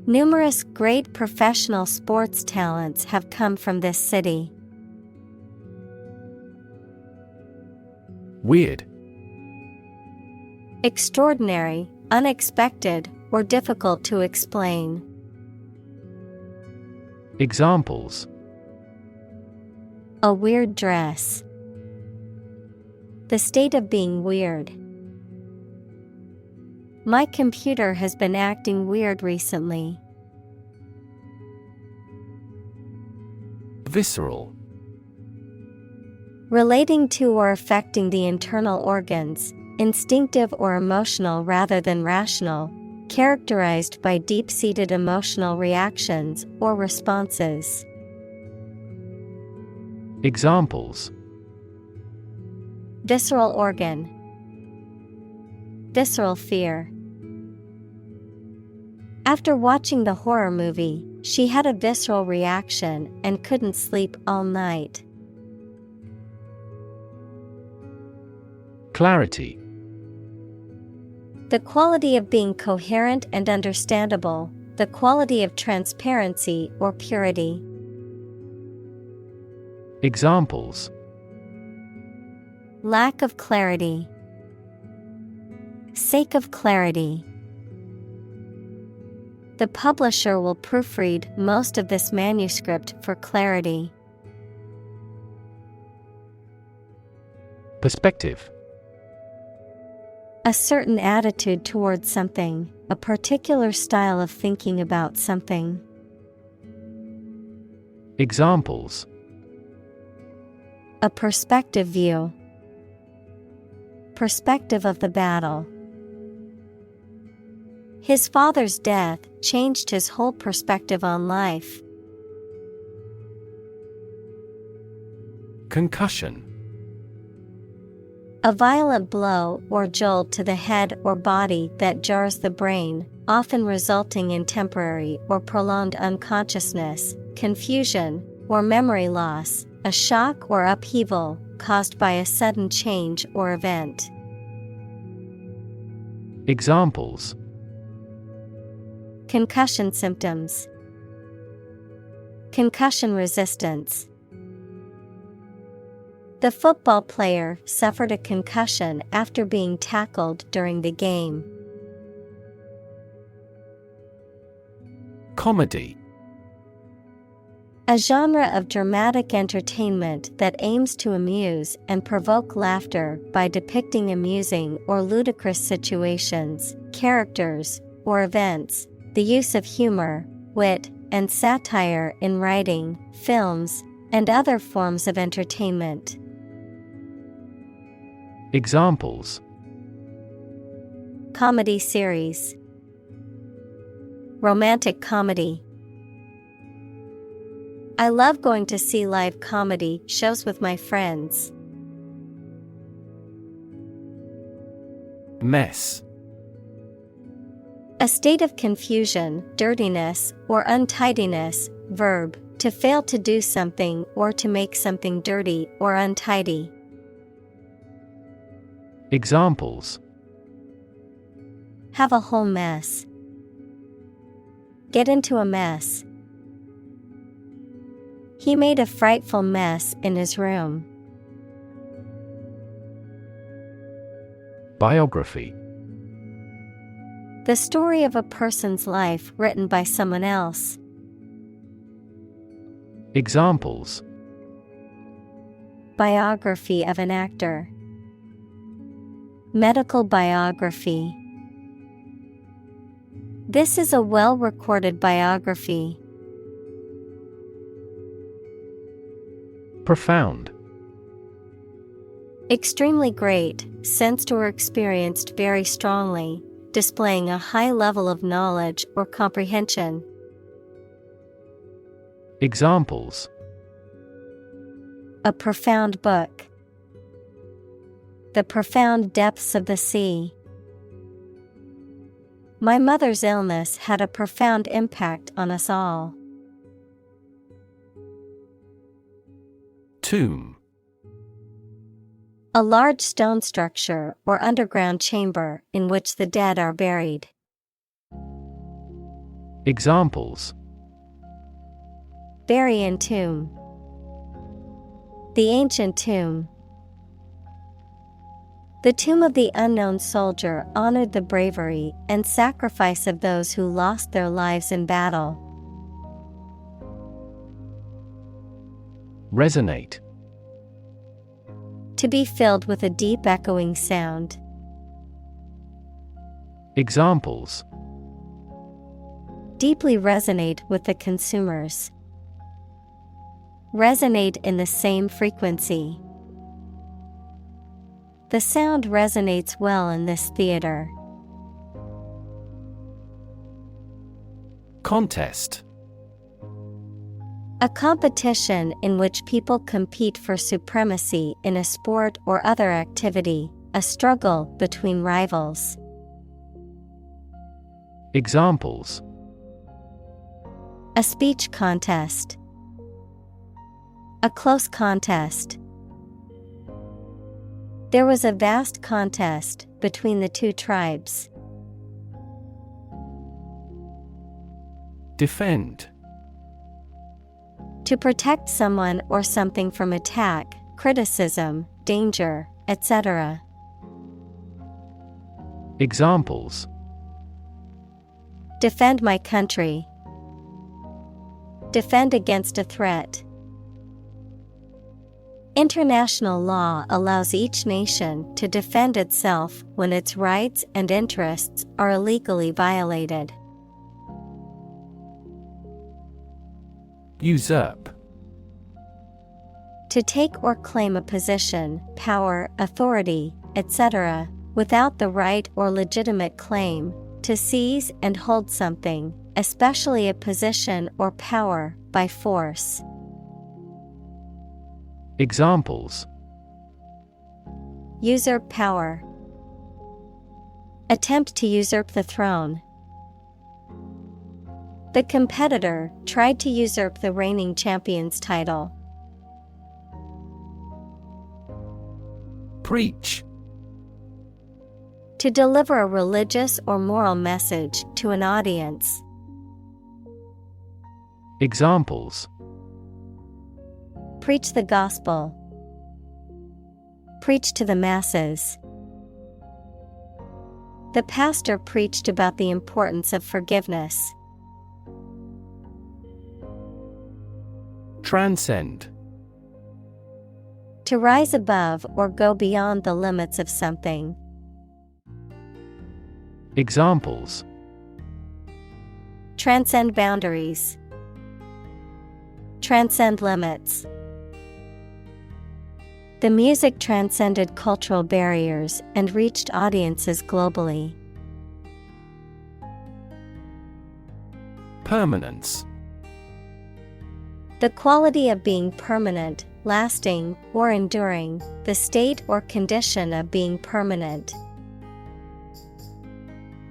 Numerous great professional sports talents have come from this city. Weird. Extraordinary, unexpected, or difficult to explain. Examples: A weird dress. The state of being weird. My computer has been acting weird recently. Visceral. Relating to or affecting the internal organs, instinctive or emotional rather than rational, characterized by deep-seated emotional reactions or responses. Examples: visceral organ, visceral fear. After watching the horror movie, she had a visceral reaction and couldn't sleep all night. Clarity. The quality of being coherent and understandable, the quality of transparency or purity. Examples: lack of clarity, sake of clarity. The publisher will proofread most of this manuscript for clarity. Perspective. A certain attitude towards something, a particular style of thinking about something. Examples: a perspective view, perspective of the battle. His father's death changed his whole perspective on life. Concussion. A violent blow or jolt to the head or body that jars the brain, often resulting in temporary or prolonged unconsciousness, confusion, or memory loss, a shock or upheaval caused by a sudden change or event. Examples: concussion symptoms, concussion resistance. The football player suffered a concussion after being tackled during the game. Comedy. A genre of dramatic entertainment that aims to amuse and provoke laughter by depicting amusing or ludicrous situations, characters, or events. The use of humor, wit, and satire in writing, films, and other forms of entertainment. Examples: comedy series, romantic comedy. I love going to see live comedy shows with my friends. Mess. A state of confusion, dirtiness, or untidiness. Verb, to fail to do something or to make something dirty or untidy. Examples: have a whole mess, get into a mess. He made a frightful mess in his room. Biography. The story of a person's life written by someone else. Examples: biography of an actor, medical biography. This is a well-recorded biography. Profound. Extremely great, sensed or experienced very strongly, displaying a high level of knowledge or comprehension. Examples: a profound book, the profound depths of the sea. My mother's illness had a profound impact on us all. Tomb. A large stone structure or underground chamber in which the dead are buried. Examples: bury in tomb, the ancient tomb. The tomb of the unknown soldier honored the bravery and sacrifice of those who lost their lives in battle. Resonate. To be filled with a deep echoing sound. Examples: deeply resonate with the consumers. Resonate in the same frequency. The sound resonates well in this theater. Contest. A competition in which people compete for supremacy in a sport or other activity, a struggle between rivals. Examples: A speech contest. A close contest. There was a vast contest between the two tribes. Defend. To protect someone or something from attack, criticism, danger, etc. Examples: Defend my country. Defend against a threat. International law allows each nation to defend itself when its rights and interests are illegally violated. Usurp. To take or claim a position, power, authority, etc., without the right or legitimate claim, to seize and hold something, especially a position or power, by force. Examples: Usurp power. Attempt to usurp the throne. The competitor tried to usurp the reigning champion's title. Preach. To deliver a religious or moral message to an audience. Examples: Preach the gospel. Preach to the masses. The pastor preached about the importance of forgiveness. Transcend. To rise above or go beyond the limits of something. Examples: Transcend boundaries. Transcend limits. The music transcended cultural barriers and reached audiences globally. Permanence. The quality of being permanent, lasting, or enduring, the state or condition of being permanent.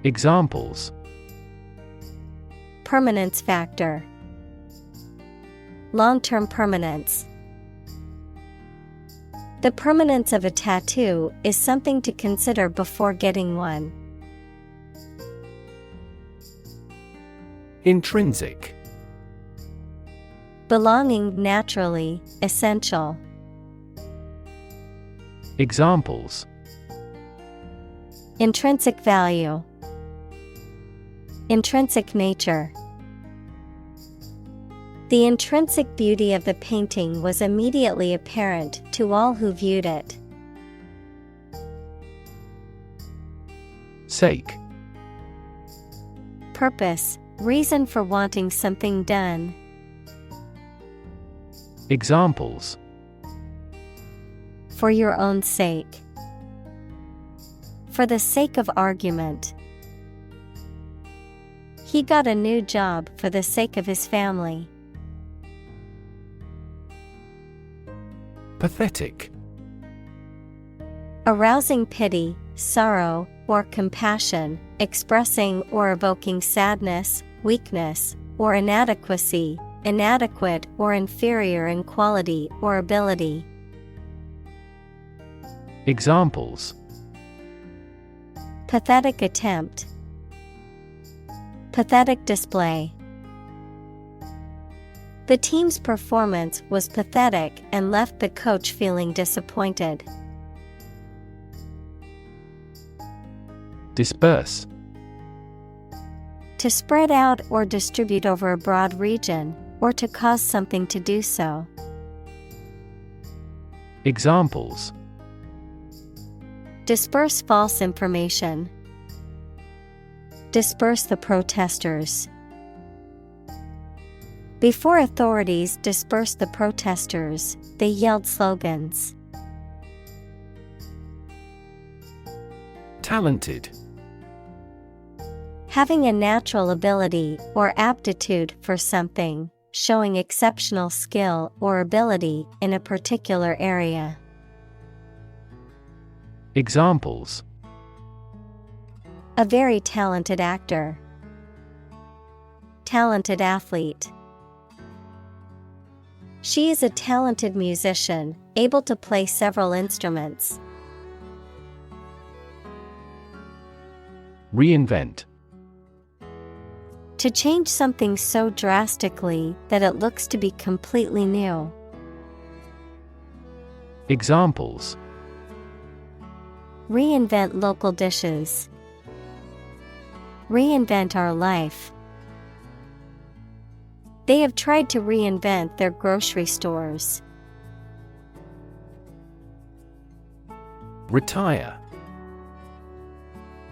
Examples: Permanence factor. Long-term permanence. The permanence of a tattoo is something to consider before getting one. Intrinsic. Belonging naturally, essential. Examples: Intrinsic value. Intrinsic nature. The intrinsic beauty of the painting was immediately apparent to all who viewed it. Sake. Purpose, reason for wanting something done. Examples: For your own sake. For the sake of argument. He got a new job for the sake of his family. Pathetic. Arousing pity, sorrow, or compassion, expressing or evoking sadness, weakness, or inadequacy, inadequate or inferior in quality or ability. Examples: Pathetic attempt. Pathetic display. The team's performance was pathetic and left the coach feeling disappointed. Disperse. To spread out or distribute over a broad region, or to cause something to do so. Examples: Disperse false information. Disperse the protesters. Before authorities dispersed the protesters, they yelled slogans. Talented. Having a natural ability or aptitude for something, showing exceptional skill or ability in a particular area. Examples: A very talented actor. Talented athlete. She is a talented musician, able to play several instruments. Reinvent. To change something so drastically that it looks to be completely new. Examples: Reinvent local dishes. Reinvent our life. They have tried to reinvent their grocery stores. Retire.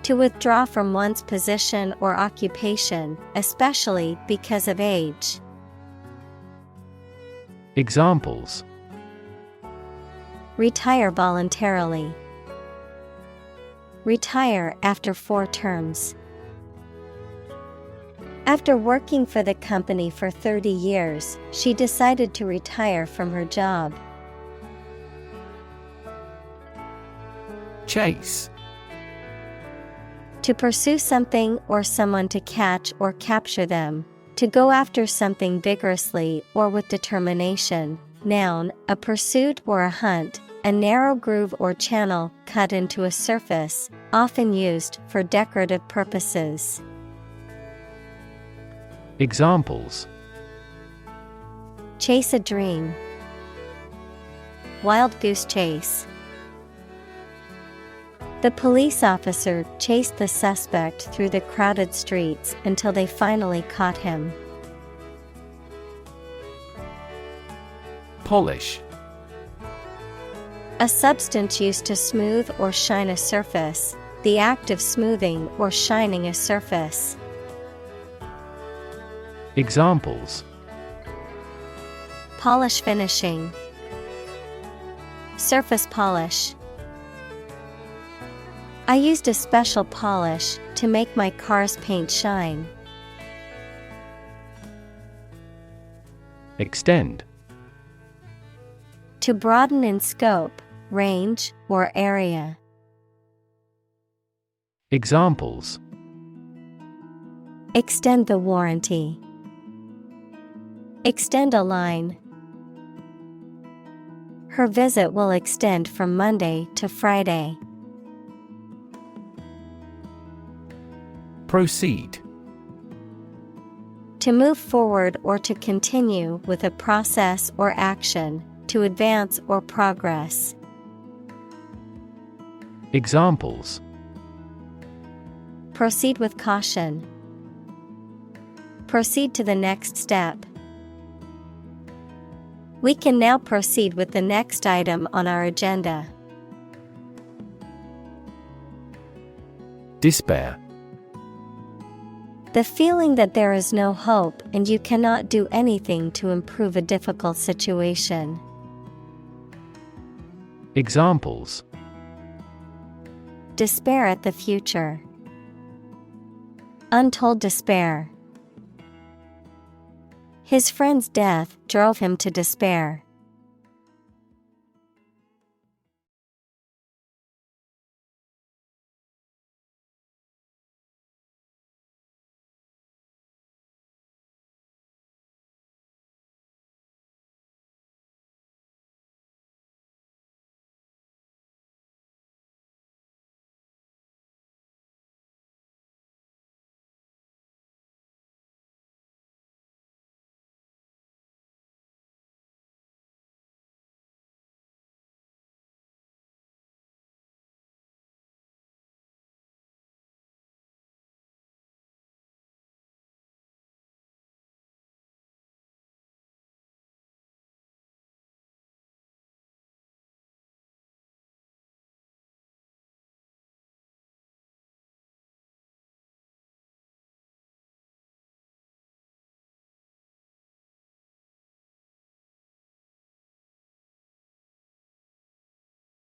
To withdraw from one's position or occupation, especially because of age. Examples: Retire voluntarily. Retire after 4 terms. After working for the company for 30 years, she decided to retire from her job. Chase. To pursue something or someone, to catch or capture them. To go after something vigorously or with determination. Noun, a pursuit or a hunt, a narrow groove or channel cut into a surface, often used for decorative purposes. Examples: Chase a dream. Wild goose chase. The police officer chased the suspect through the crowded streets until they finally caught him. Polish. A substance used to smooth or shine a surface, the act of smoothing or shining a surface. Examples: Polish finishing. Surface polish. I used a special polish to make my car's paint shine. Extend. To broaden in scope, range, or area. Examples: Extend the warranty. Extend a line. Her visit will extend from Monday to Friday. Proceed. To move forward or to continue with a process or action, to advance or progress. Examples: Proceed with caution. Proceed to the next step. We can now proceed with the next item on our agenda. Despair. The feeling that there is no hope and you cannot do anything to improve a difficult situation. Examples: Despair at the future. Untold despair. His friend's death drove him to despair.